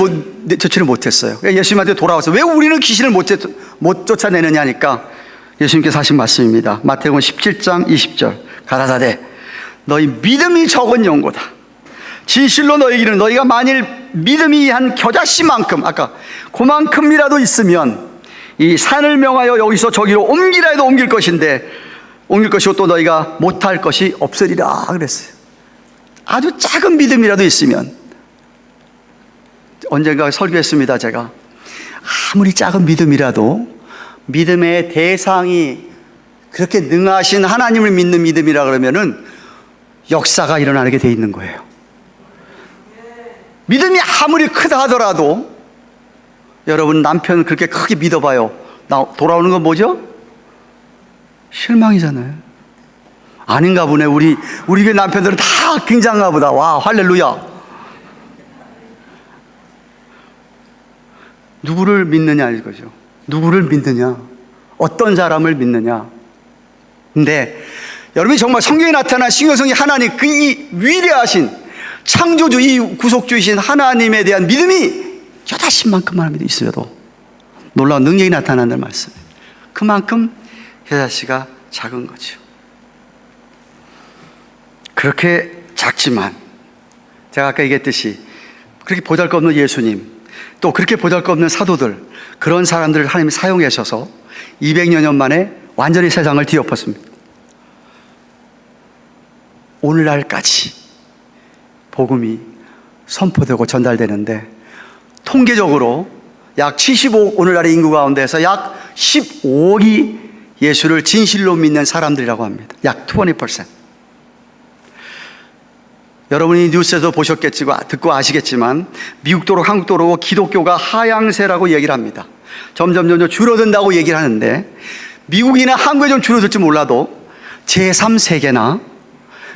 쫓지를 못했어요. 예수님한테 돌아와서 왜 우리는 귀신을 못 쫓아내느냐 하니까 예수님께서 하신 말씀입니다. 마태복음 17장 20절 가라사대 너희 믿음이 적은 영고다. 진실로 너희에게는 너희가 만일 믿음이 한 겨자씨만큼 아까 그만큼이라도 있으면 이 산을 명하여 여기서 저기로 옮기라 해도 옮길 것인데 옮길 것이고 또 너희가 못할 것이 없으리라 그랬어요. 아주 작은 믿음이라도 있으면 언젠가 설교했습니다. 제가 아무리 작은 믿음이라도 믿음의 대상이 그렇게 능하신 하나님을 믿는 믿음이라 그러면은 역사가 일어나게 돼 있는 거예요. 믿음이 아무리 크다 하더라도 여러분 남편 그렇게 크게 믿어봐요. 돌아오는 건 뭐죠? 실망이잖아요. 아닌가 보네. 우리 교회 남편들은 다 굉장한가 보다. 와, 할렐루야. 누구를 믿느냐 이거죠. 누구를 믿느냐, 어떤 사람을 믿느냐. 근데 여러분이 정말 성경에 나타난 신경성이 하나님, 그 이 위대하신 창조주, 이 구속주이신 하나님에 대한 믿음이 여자씨만큼만 있어도 놀라운 능력이 나타난다는 말씀. 그만큼 여자씨가 작은 거죠. 그렇게 작지만 제가 아까 얘기했듯이 그렇게 보잘것없는 예수님, 또 그렇게 보잘것없는 사도들, 그런 사람들을 하나님이 사용하셔서 200여 년 만에 완전히 세상을 뒤엎었습니다. 오늘날까지 복음이 선포되고 전달되는데 통계적으로 약 75억, 오늘날의 인구 가운데서 약 15억이 예수를 진실로 믿는 사람들이라고 합니다. 약 20%. 여러분이 뉴스에서 보셨겠지만, 듣고 아시겠지만 미국도 그렇고 한국도 그렇고 기독교가 하향세라고 얘기를 합니다. 점점 줄어든다고 얘기를 하는데, 미국이나 한국에 좀 줄어들지 몰라도 제3세계나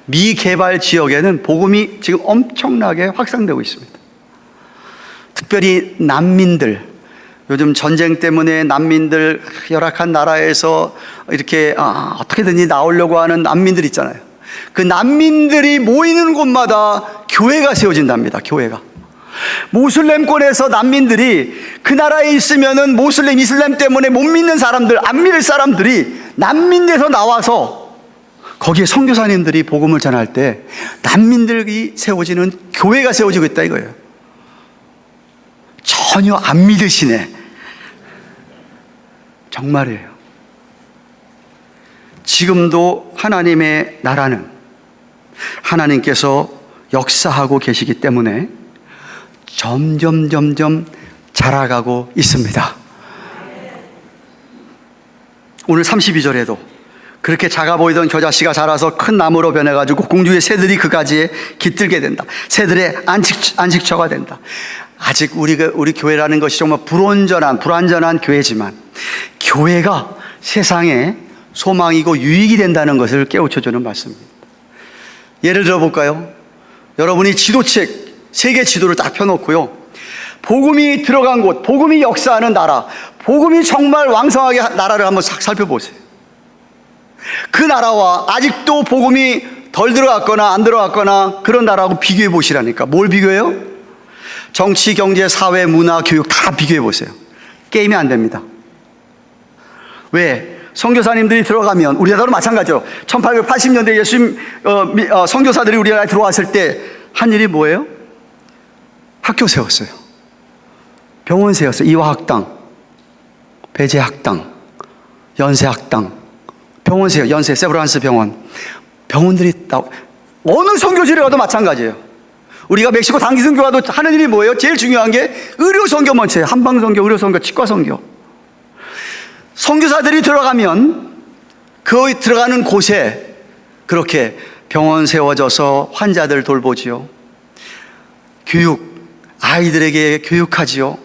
미개발 지역에는 복음이 지금 엄청나게 확산되고 있습니다. 특별히 난민들, 요즘 전쟁 때문에 난민들, 열악한 나라에서 이렇게 어떻게든지 나오려고 하는 난민들 있잖아요. 그 난민들이 모이는 곳마다 교회가 세워진답니다. 교회가. 모슬렘권에서 난민들이 그 나라에 있으면은 모슬렘, 이슬람 때문에 못 믿는 사람들, 안 믿을 사람들이 난민에서 나와서 거기에 선교사님들이 복음을 전할 때 난민들이 세워지는 교회가 세워지고 있다 이거예요. 전혀 안 믿으시네. 정말이에요. 지금도 하나님의 나라는 하나님께서 역사하고 계시기 때문에 점점 자라가고 있습니다. 오늘 32절에도 그렇게 작아 보이던 겨자씨가 자라서 큰 나무로 변해가지고 공중의 새들이 그 가지에 깃들게 된다. 새들의 안식처가 된다. 아직 우리 교회라는 것이 정말 불완전한 교회지만 교회가 세상에 소망이고 유익이 된다는 것을 깨우쳐주는 말씀입니다. 예를 들어볼까요? 여러분이 지도책, 세계 지도를 딱 펴놓고요, 복음이 들어간 곳, 복음이 역사하는 나라, 복음이 정말 왕성하게 나라를 한번 싹 살펴보세요. 그 나라와 아직도 복음이 덜 들어갔거나 안 들어갔거나 그런 나라하고 비교해 보시라니까. 뭘 비교해요? 정치, 경제, 사회, 문화, 교육 다 비교해 보세요. 게임이 안 됩니다. 왜? 선교사님들이 들어가면, 우리나라도 마찬가지로 1880년대 예수님 선교사들이 우리나라에 들어왔을 때 한 일이 뭐예요? 학교 세웠어요. 병원 세웠어요. 이화학당, 배제학당, 연세학당, 병원 세워. 연세 세브란스 병원. 병원들이 어느 선교지를 가도 마찬가지예요. 우리가 멕시코 단기 선교와도 하는 일이 뭐예요? 제일 중요한 게 의료 선교 먼저예요. 한방 선교, 의료 선교, 치과 선교. 선교사들이 들어가면 그 들어가는 곳에 그렇게 병원 세워져서 환자들 돌보지요. 교육, 아이들에게 교육하지요.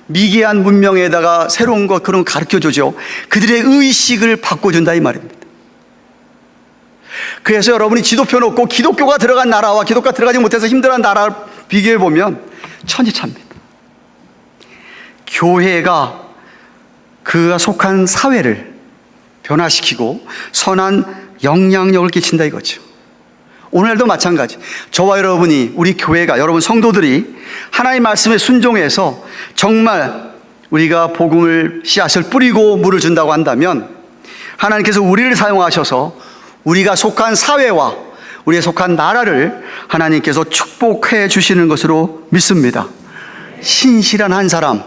미개한 문명에다가 새로운 것 그런 거 가르쳐주죠. 그들의 의식을 바꿔준다 이 말입니다. 그래서 여러분이 지도표 놓고 기독교가 들어간 나라와 기독교가 들어가지 못해서 힘들어하는 나라를 비교해 보면 천지차입니다. 교회가 그가 속한 사회를 변화시키고 선한 영향력을 끼친다 이거죠. 오늘도 마찬가지. 저와 여러분이, 우리 교회가, 여러분 성도들이 하나님의 말씀에 순종해서 정말 우리가 복음을 씨앗을 뿌리고 물을 준다고 한다면 하나님께서 우리를 사용하셔서 우리가 속한 사회와 우리가 속한 나라를 하나님께서 축복해 주시는 것으로 믿습니다. 신실한 한 사람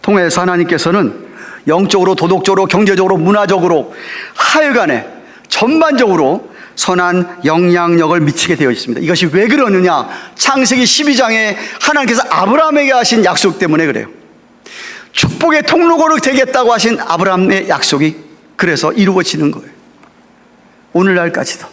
통해서 하나님께서는 영적으로, 도덕적으로, 경제적으로, 문화적으로 하여간에 전반적으로 선한 영향력을 미치게 되어 있습니다. 이것이 왜 그러느냐? 창세기 12장에 하나님께서 아브라함에게 하신 약속 때문에 그래요. 축복의 통로가 되겠다고 하신 아브라함의 약속이 그래서 이루어지는 거예요. 오늘날까지도.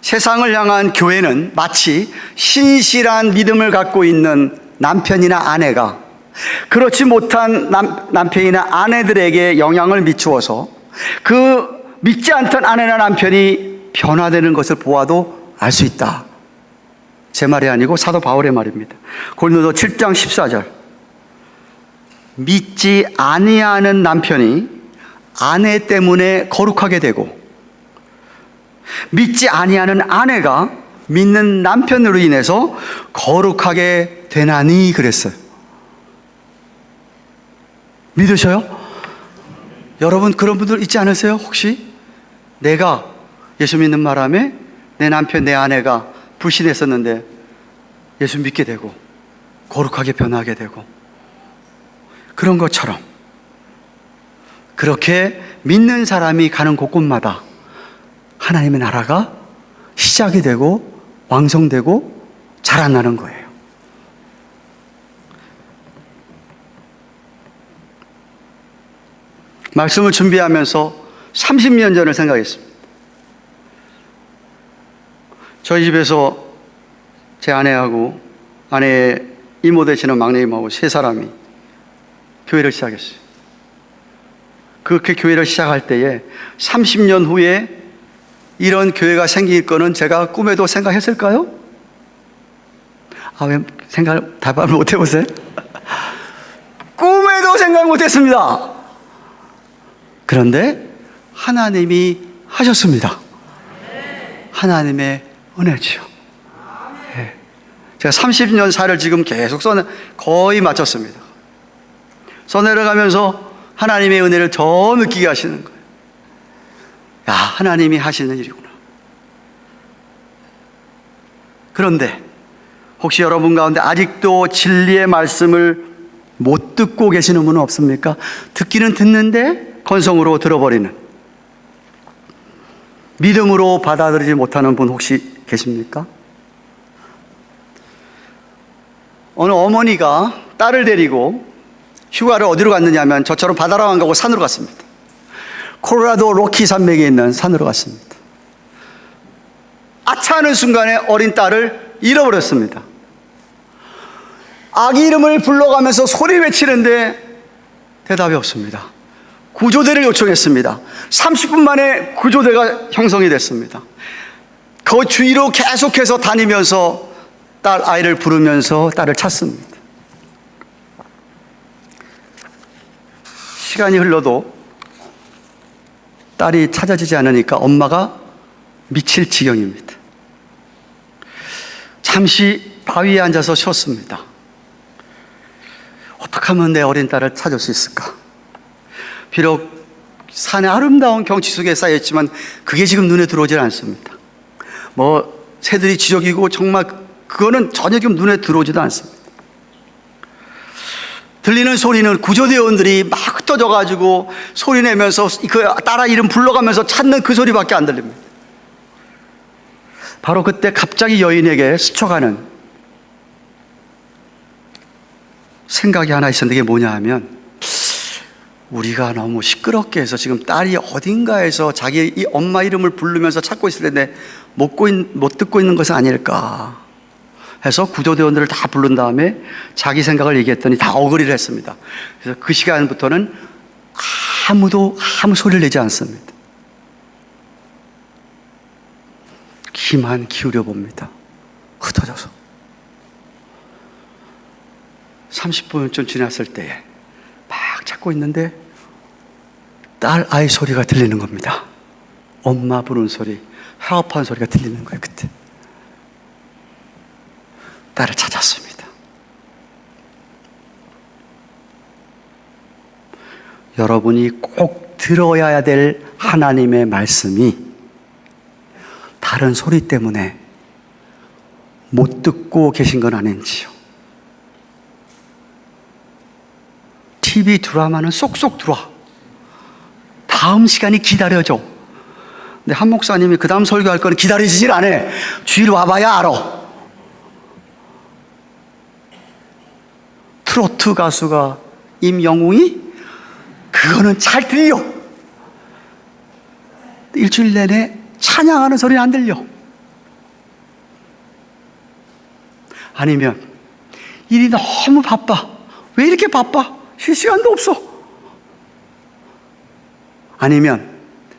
세상을 향한 교회는 마치 신실한 믿음을 갖고 있는 남편이나 아내가 그렇지 못한 남편이나 아내들에게 영향을 미추어서 그 믿지 않던 아내나 남편이 변화되는 것을 보아도 알 수 있다. 제 말이 아니고 사도 바울의 말입니다. 고린도서 7장 14절. 믿지 아니하는 남편이 아내 때문에 거룩하게 되고 믿지 아니하는 아내가 믿는 남편으로 인해서 거룩하게 되나니 그랬어요. 믿으셔요? 여러분 그런 분들 있지 않으세요? 혹시 내가 예수 믿는 바람에 내 남편 내 아내가 불신했었는데 예수 믿게 되고 거룩하게 변하게 되고 그런 것처럼 그렇게 믿는 사람이 가는 곳곳마다 하나님의 나라가 시작이 되고 왕성되고 자라나는 거예요. 말씀을 준비하면서 30년 전을 생각했습니다. 저희 집에서 제 아내하고 아내의 이모 되시는 막내 이모하고 세 사람이 교회를 시작했어요. 그렇게 교회를 시작할 때에 30년 후에 이런 교회가 생길 거는 제가 꿈에도 생각했을까요? 왜 답을 못 해보세요? 꿈에도 생각 못 했습니다. 그런데 하나님이 하셨습니다. 하나님의 은혜죠. 네. 제가 30년 살을 지금 계속 거의 마쳤습니다. 써내려가면서 하나님의 은혜를 더 느끼게 하시는 거예요. 야, 하나님이 하시는 일이구나. 그런데 혹시 여러분 가운데 아직도 진리의 말씀을 못 듣고 계시는 분은 없습니까? 듣기는 듣는데 건성으로 들어버리는, 믿음으로 받아들이지 못하는 분 혹시 계십니까? 어느 어머니가 딸을 데리고 휴가를 어디로 갔느냐면 저처럼 바다로 안 가고 산으로 갔습니다. 콜로라도 로키 산맥에 있는 산으로 갔습니다. 아차 하는 순간에 어린 딸을 잃어버렸습니다. 아기 이름을 불러가면서 소리 외치는데 대답이 없습니다. 구조대를 요청했습니다. 30분 만에 구조대가 형성이 됐습니다. 그 주위로 계속해서 다니면서 아이를 부르면서 딸을 찾습니다. 시간이 흘러도 딸이 찾아지지 않으니까 엄마가 미칠 지경입니다. 잠시 바위에 앉아서 쉬었습니다. 어떻게 하면 내 어린 딸을 찾을 수 있을까? 비록 산의 아름다운 경치 속에 쌓여있지만 그게 지금 눈에 들어오질 않습니다. 새들이 지저귀고 정말 그거는 전혀 지금 눈에 들어오지도 않습니다. 들리는 소리는 구조대원들이 막 흩어져가지고 소리 내면서 그 딸아 이름 불러가면서 찾는 그 소리밖에 안 들립니다. 바로 그때 갑자기 여인에게 스쳐가는 생각이 하나 있었는데 그게 뭐냐 하면, 우리가 너무 시끄럽게 해서 지금 딸이 어딘가에서 자기 이 엄마 이름을 부르면서 찾고 있을 텐데 못 듣고 있는 것은 아닐까 해서 구조대원들을 다 부른 다음에 자기 생각을 얘기했더니 다 어그리를 했습니다. 그래서 그 시간부터는 아무 소리를 내지 않습니다. 귀만 기울여 봅니다. 흩어져서 30분쯤 지났을 때에 막 찾고 있는데 딸 아이 소리가 들리는 겁니다. 엄마 부르는 소리, 하업한 소리가 들리는 거예요. 그때 딸을 찾았습니다. 여러분이 꼭 들어야 될 하나님의 말씀이 다른 소리 때문에 못 듣고 계신 건 아닌지요. TV 드라마는 쏙쏙 들어와. 다음 시간이 기다려져. 근데 한 목사님이 그 다음 설교할 거는 기다리질 않아. 주일 와봐야 알아. 트로트 가수가 임영웅이 그거는 잘 들려. 일주일 내내 찬양하는 소리는 안 들려. 아니면 일이 너무 바빠. 왜 이렇게 바빠? 쉴 시간도 없어. 아니면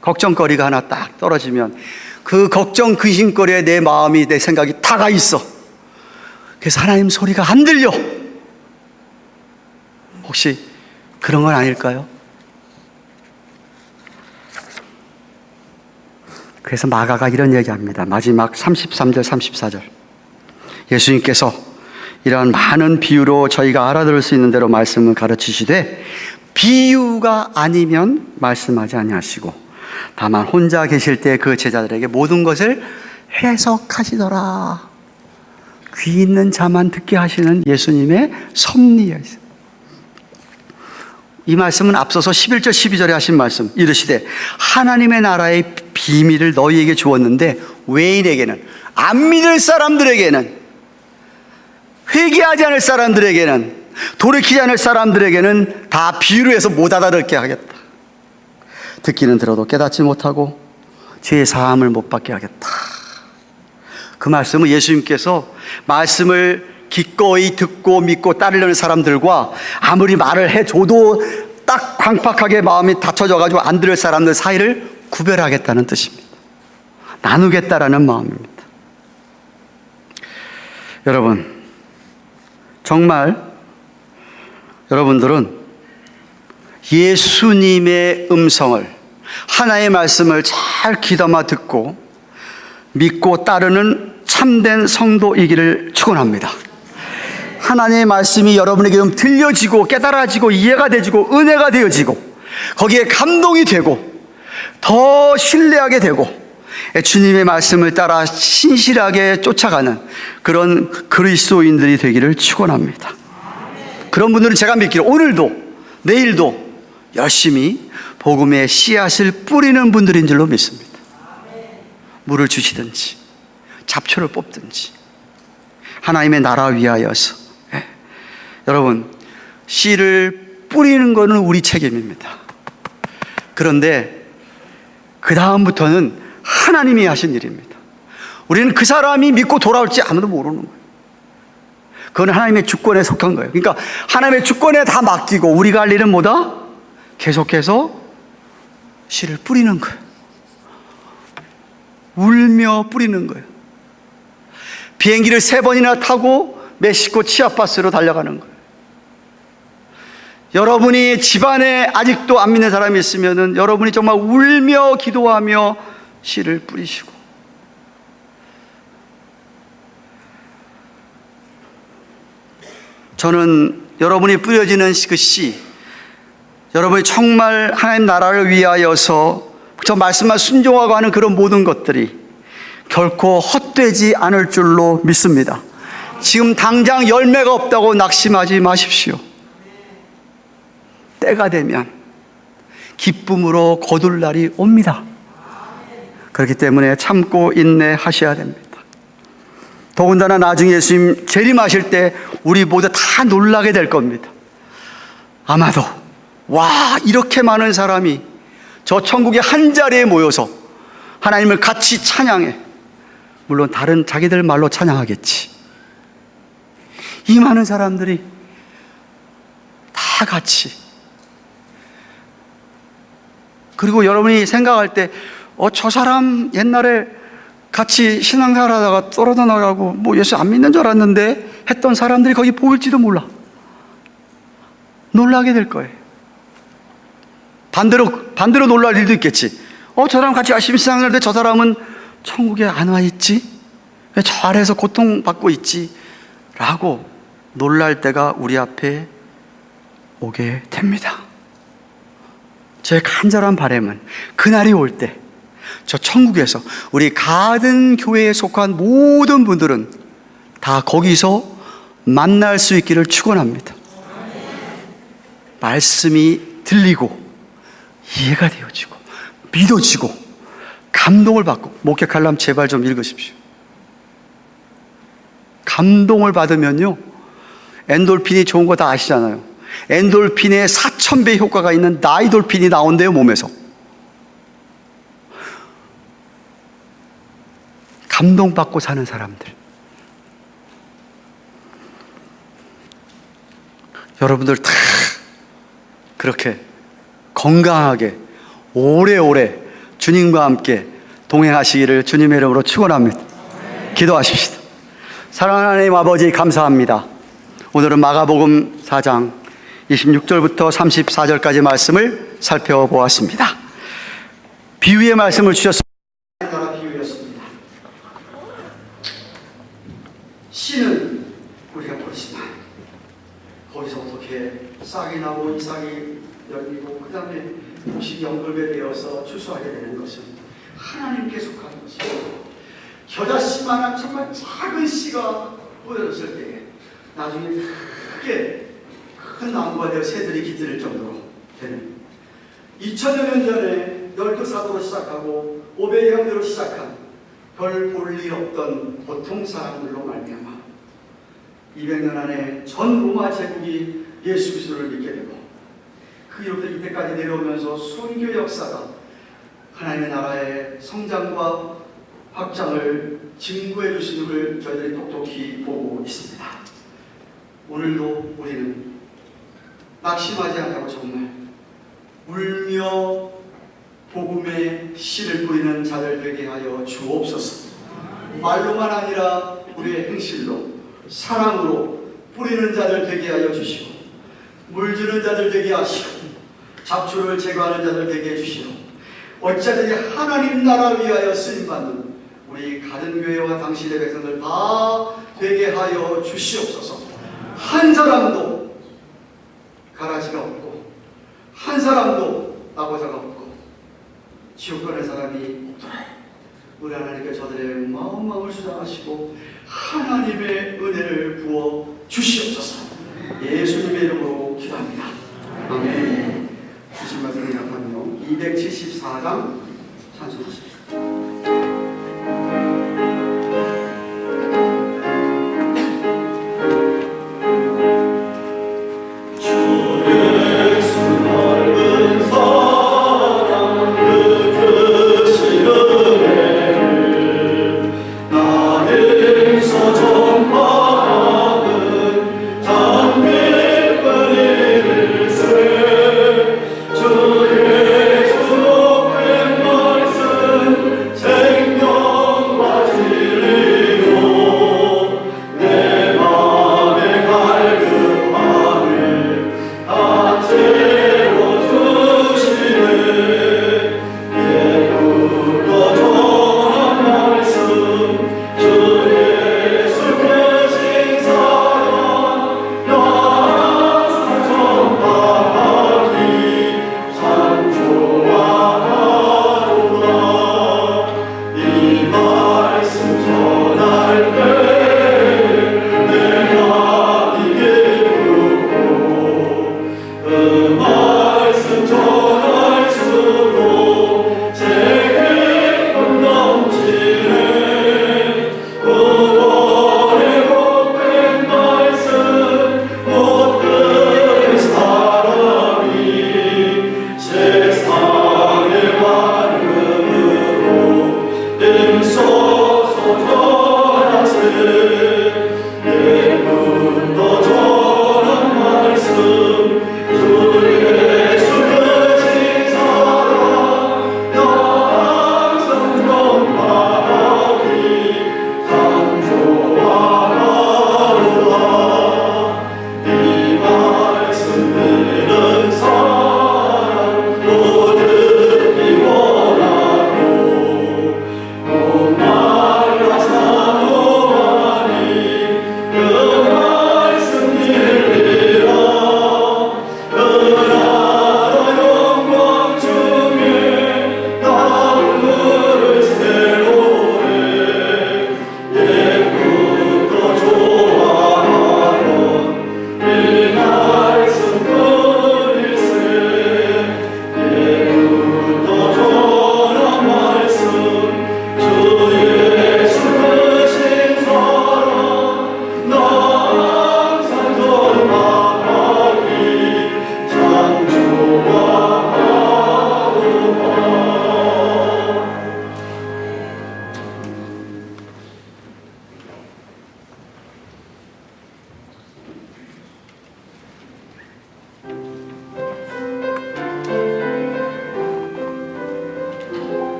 걱정거리가 하나 딱 떨어지면 그 걱정 근심거리에 내 마음이, 내 생각이 다 가 있어. 그래서 하나님 소리가 안 들려. 혹시 그런 건 아닐까요? 그래서 마가가 이런 얘기합니다. 마지막 33절 34절. 예수님께서 이러한 많은 비유로 저희가 알아들을 수 있는 대로 말씀을 가르치시되 비유가 아니면 말씀하지 아니하시고 다만 혼자 계실 때 그 제자들에게 모든 것을 해석하시더라. 귀 있는 자만 듣게 하시는 예수님의 섭리에 있습니다. 이 말씀은 앞서서 11절 12절에 하신 말씀, 이르시되 하나님의 나라의 비밀을 너희에게 주었는데 외인에게는, 안 믿을 사람들에게는, 회개하지 않을 사람들에게는, 돌이키지 않을 사람들에게는 다 비유로 해서 못 알아듣게 하겠다. 듣기는 들어도 깨닫지 못하고 죄의 사함을 못 받게 하겠다. 그 말씀은 예수님께서 말씀을 기꺼이 듣고 믿고 따르려는 사람들과 아무리 말을 해줘도 딱 광팍하게 마음이 닫혀져가지고 안 들을 사람들 사이를 구별하겠다는 뜻입니다. 나누겠다라는 마음입니다. 여러분, 정말 여러분들은 예수님의 음성을, 하나의 말씀을 잘 귀담아 듣고 믿고 따르는 참된 성도이기를 축원합니다. 하나님의 말씀이 여러분에게 좀 들려지고 깨달아지고 이해가 되지고 은혜가 되어지고 거기에 감동이 되고 더 신뢰하게 되고 주님의 말씀을 따라 신실하게 쫓아가는 그런 그리스도인들이 되기를 축원합니다. 그런 분들은 제가 믿기로 오늘도 내일도 열심히 복음의 씨앗을 뿌리는 분들인 줄로 믿습니다. 물을 주시든지 잡초를 뽑든지 하나님의 나라 위하여서. 여러분, 씨를 뿌리는 것은 우리 책임입니다. 그런데 그 다음부터는 하나님이 하신 일입니다. 우리는 그 사람이 믿고 돌아올지 아무도 모르는 거예요. 그건 하나님의 주권에 속한 거예요. 그러니까 하나님의 주권에 다 맡기고 우리가 할 일은 뭐다? 계속해서 씨를 뿌리는 거예요. 울며 뿌리는 거예요. 비행기를 3번이나 타고 멕시코 치아파스로 달려가는 거예요. 여러분이 집안에 아직도 안 믿는 사람이 있으면은 여러분이 정말 울며 기도하며 씨를 뿌리시고, 저는 여러분이 뿌려지는 그 씨, 여러분이 정말 하나님 나라를 위하여서 저 말씀만 순종하고 하는 그런 모든 것들이 결코 헛되지 않을 줄로 믿습니다. 지금 당장 열매가 없다고 낙심하지 마십시오. 때가 되면 기쁨으로 거둘 날이 옵니다. 그렇기 때문에 참고 인내하셔야 됩니다. 더군다나 나중에 예수님 재림하실 때 우리 모두 다 놀라게 될 겁니다. 아마도 와, 이렇게 많은 사람이 저 천국의 한 자리에 모여서 하나님을 같이 찬양해. 물론 다른 자기들 말로 찬양하겠지. 이 많은 사람들이 다 같이. 그리고 여러분이 생각할 때 저 사람 옛날에 같이 신앙생활 하다가 떨어져 나가고 뭐 예수 안 믿는 줄 알았는데 했던 사람들이 거기 보일지도 몰라. 놀라게 될 거예요. 반대로 놀랄 일도 있겠지. 저 사람 같이 열심히 신앙생활 하는데 저 사람은 천국에 안 와 있지? 왜 저 아래에서 고통받고 있지? 라고 놀랄 때가 우리 앞에 오게 됩니다. 제 간절한 바람은 그날이 올 때 저 천국에서 우리 가든 교회에 속한 모든 분들은 다 거기서 만날 수 있기를 축원합니다. 말씀이 들리고 이해가 되어지고 믿어지고 감동을 받고, 목격하려면 제발 좀 읽으십시오. 감동을 받으면요, 엔돌핀이 좋은 거 다 아시잖아요. 엔돌핀의 4000배 효과가 있는 나이돌핀이 나온대요, 몸에서. 감동받고 사는 사람들. 여러분들 다 그렇게 건강하게 오래오래 주님과 함께 동행하시기를 주님의 이름으로 축원합니다. 기도하십시다. 사랑하는 하나님 아버지, 감사합니다. 오늘은 마가복음 4장 26절부터 34절까지 말씀을 살펴보았습니다. 비유의 말씀을 주셨습니다. 나라 비유였습니다. 씨는 우리가 모르지만 거기서 어떻게 싹이 나고 이삭이 열리고 그 다음에 음식이 연결게 되어서 추수하게 되는 것은 하나님께 속하는 것이고, 겨자씨만한 정말 작은 씨가 뿌려졌을 때에 나중에 크게 큰 나무가 되어 새들이 깃들 정도로 되는, 2000여 년 전에 12사도로 시작하고 500여 형제로 시작한 별 볼 일 없던 보통 사람들로 말미암아 200년 안에 전 로마 제국이 예수 그리스도를 믿게 되고, 그 이후부터 이때까지 내려오면서 선교 역사가 하나님의 나라의 성장과 확장을 증거해 주시는 걸 저희들이 똑똑히 보고 있습니다. 오늘도 우리는 낙심하지 않고 정말 울며 복음의 씨를 뿌리는 자들 되게 하여 주옵소서. 말로만 아니라 우리의 행실로, 사랑으로 뿌리는 자들 되게 하여 주시고, 물주는 자들 되게 하시고, 잡초를 제거하는 자들 되게 해주시고, 어찌하든지 하나님 나라 위하여 쓰임받는 우리 가든교회와 당신의 백성들 다 되게 하여 주시옵소서. 한 사람도 가라지가 없고, 한 사람도 나고자가 없고, 지옥 가는 사람이 없도록 우리 하나님께 저들의 마음을 수장하시고 하나님의 은혜를 부어 주시옵소서. 예수님의 이름으로 기도합니다. 아멘. 주신 말씀 기억하며 274장 찬송하십시오.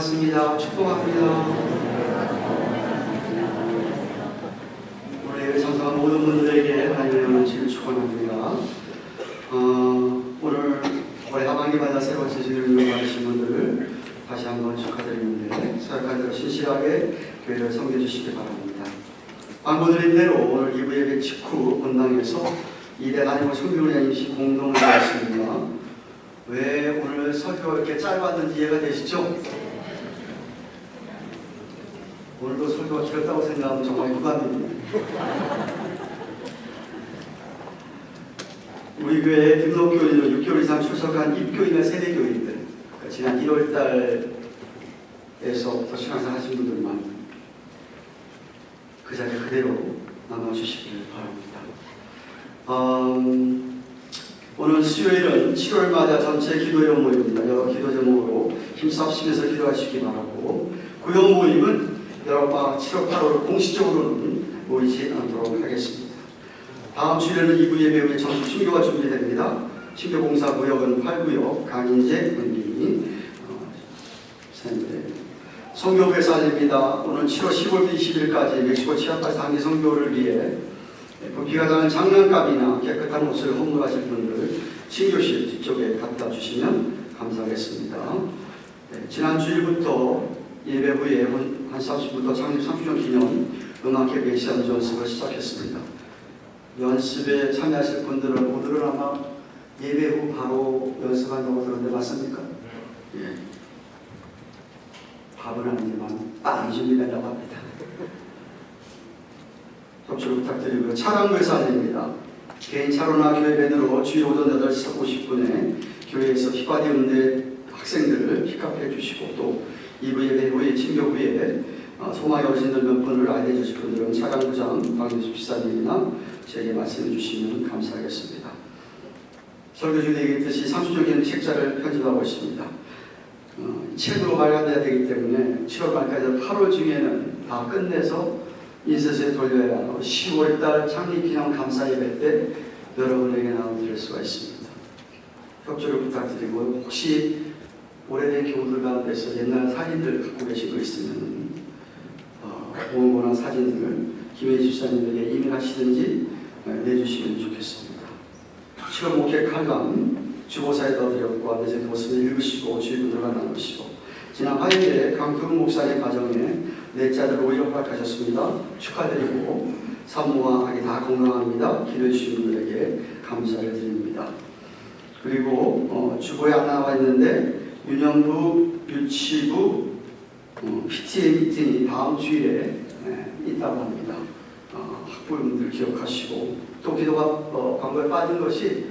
반갑습니다. 축복합니다. 오늘 예배 참석한 모든 분들에게 하나님의 은혜를 축원합니다. 오늘 올해 하반기 받아 새로운 제주를 이루어가신 분들을 다시 한번 축하드리는데 사역한 대로 신실하게 교회를 섬겨주시기 바랍니다. 광고드린 대로 오늘 2부 예배 직후 본당에서 이대 단임을 성교훈련 임시 공동을 하였습니다. 왜 오늘 설교가 이렇게 짧았는지 이해가 되시죠? 오늘도 설교가 길었다고 생각하면 정말 유감입니다. 우리 교회 등록교인으로 6개월 이상 출석한 입교인과 세대교인들, 그러니까 지난 1월달에서부터 신앙생활 하신 분들만 그 자리에 그대로 남아주시기를 바랍니다. 오늘 수요일은 7월마다 전체 기도회로 모입니다. 여러 기도 제목으로 힘쓰시면서 기도하시기 바라고, 구역 모임은 여러분과 7월 8월 공식적으로는 모이지 않도록 하겠습니다. 다음 주일에는 2부 예배 후에 점심 순교가 준비됩니다. 신교공사 구역은 8구역 강인재 분기 선교부에 살립니다. 오늘 7월 15일부터 20일까지 멕시코 치아파스 단기 선교를 위해 부피가 작은 장난감이나 깨끗한 옷을 선물하실 분들 친교실 뒤쪽에 갖다 주시면 감사하겠습니다. 지난 주일부터 예배 후에 한 30분부터 창립 30주년 기념 음악 예배 시험 연습을 시작했습니다. 연습에 참여하실 분들은 오늘은 아마 예배 후 바로 연습한다고 들었는데 맞습니까? 예. 밥은 아니지만 빵이 준비된다고 합니다. 협조를 부탁드리고요. 차량부에 살립니다. 개인 차로나 교회 밴으로 주일 오전 8시 50분에 교회에서 힙합이 없는 학생들을 픽업해 주시고, 또 2부 예배 후에 친교 후에 소망의 어르신들 몇 분을 알려 주실 분들은 차량부장 박민수 집사님이나 제게 말씀해 주시면 감사하겠습니다. 설교 중에 얘기했듯이 3주적인 책자를 편집하고 있습니다. 책으로 발간돼야 되기 때문에 7월 말까지 8월 중에는 다 끝내서 인쇄소에 돌려야 하고 10월달 창립기념 감사 예배 때 여러분에게 나눠드릴 수가 있습니다. 협조를 부탁드리고, 혹시 오래된 교우들 가운데서 옛날 사진들 갖고 계신 거 있으면 원고나 사진들을 김혜 집사님에게 이메일하시든지 내주시면 좋겠습니다. 7월 목회 칼럼 주보사에 넣어드렸고 안에서 모습을 읽으시고 주위분들과 나누시고, 지난 화요일에 강두근 목사님 가정에 넷째 아들 오이를 허락하셨습니다. 축하드리고 산모와 아기 다 건강합니다. 기도해 주신 분들에게 감사를 드립니다. 그리고 주보에 안 나와 있는데 유년부, 유치부 PTA 미팅이 다음 주일에 있다고 합니다. 학부모님들 기억하시고, 또 기도가 광고에 빠진 것이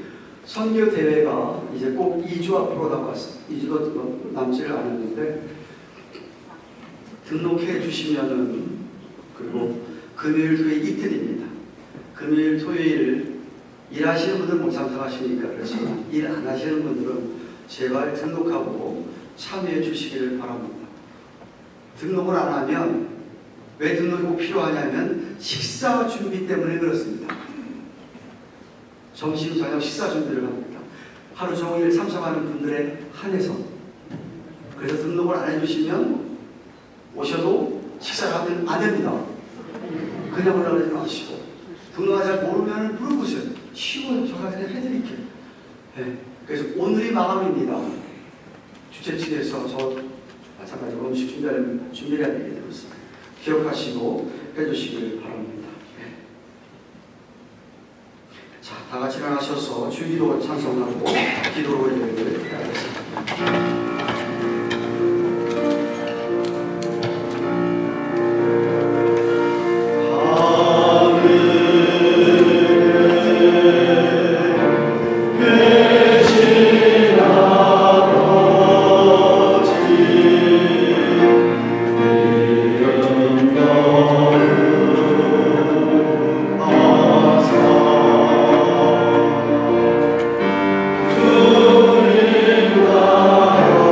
선교 대회가 이제 꼭 2주 앞으로 남았습니다. 2주도 남지를 않았는데 등록해 주시면은, 그리고 금요일 토요일 이틀입니다. 금요일 토요일 일하시는 분들은 못 참석하시니까 그렇지만 일 안 하시는 분들은 제발 등록하고 참여해 주시기를 바랍니다. 등록을 안 하면, 왜 등록이 꼭 필요하냐면 식사 준비 때문에 그렇습니다. 점심 저녁 식사 준비를 합니다. 하루 종일 참석하는 분들에 한해서. 그래서 등록을 안 해주시면 오셔도 식사를 하면 안 됩니다. 그냥 올라가지 마시고, 등록을 잘 모르면 물어보세요. 쉬워요. 제가 그냥 해드릴게요. 네. 그래서 오늘이 마감입니다. 주최 측에서 저 마찬가지로 음식 준비해야 되게 되고 있습니다. 기억하시고 해주시길 바랍니다. 네. 자, 다 같이 일어나셔서 주기도 찬송하고 기도로 예배를 해야겠습니다. 주님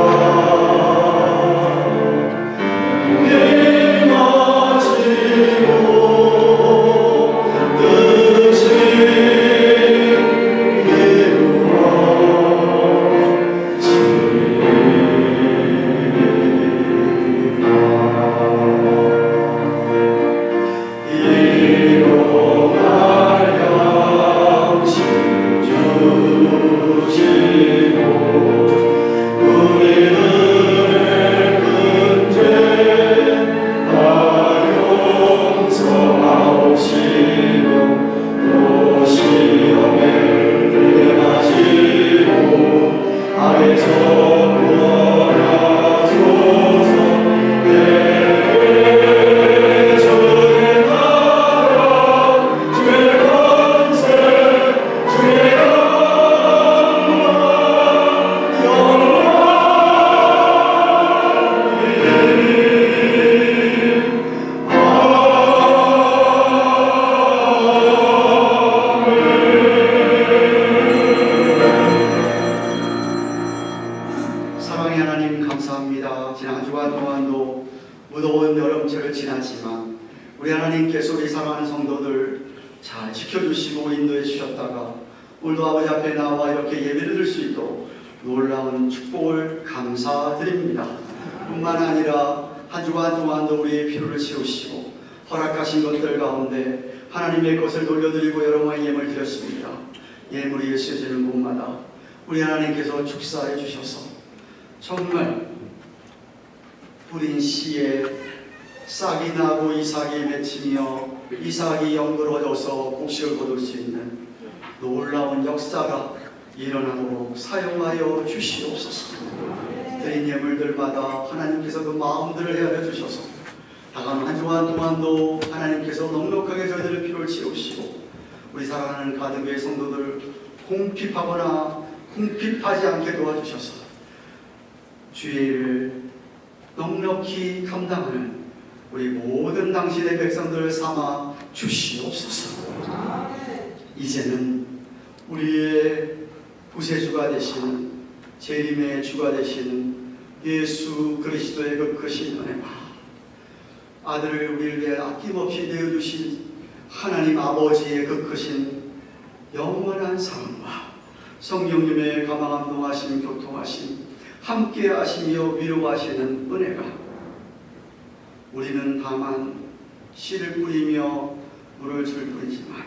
잘 지켜주시고 인도해 주셨다가 오늘도 아버지 앞에 나와 이렇게 예배를 드릴 수 있도록 놀라운 축복을 감사드립니다. 뿐만 아니라 한 주간 동안도 우리의 필요를 채우시고 허락하신 것들 가운데 하나님의 것을 돌려드리고 여러 가지 예물 드렸습니다. 예물이 쓰여지는 곳마다 우리 하나님께서 축사해 주셔서 정말 뿌린 씨에 싹이 나고 이삭이 맺히며 이삭이 연그러져서 곡식을 거둘 수 있는 놀라운 역사가 일어나도록 사용하여 주시옵소서. 드린 예물들마다 하나님께서 그 마음들을 헤아려 주셔서 다가오는 한 주간 동안도 하나님께서 넉넉하게 저희들의 필요를 채우시고 우리 사랑하는 가득의 성도들을 궁핍하거나 궁핍하지 않게 도와주셔서 주의 일을 넉넉히 감당하는 우리 모든 당신의 백성들을 삼아 주시옵소서. 이제는 우리의 구세주가 되신 재림의 주가 되신 예수 그리스도의 그 크신 은혜와 아들을 우리를 위해 아낌없이 내어주신 하나님 아버지의 그 크신 영원한 사랑과 성령님의 감화감동하심 교통하심 함께 하시며 위로하시는 은혜가 우리는 다만 씨를 뿌리며 물을 줄 뿐이지만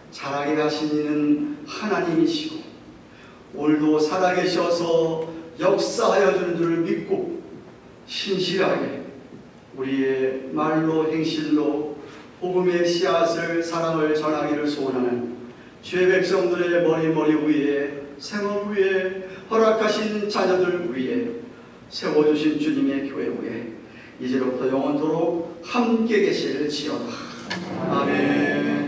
자라게 하신 이는 하나님이시고 오늘도 살아계셔서 역사하여 주는 줄을 믿고 신실하게 우리의 말로 행실로 복음의 씨앗을 사랑을 전하기를 소원하는 주의 백성들의 머리 위에 생업 위에 허락하신 자녀들 위에 세워주신 주님의 교회 위에 이제로부터 영원토록 함께 계실지어다. 아멘.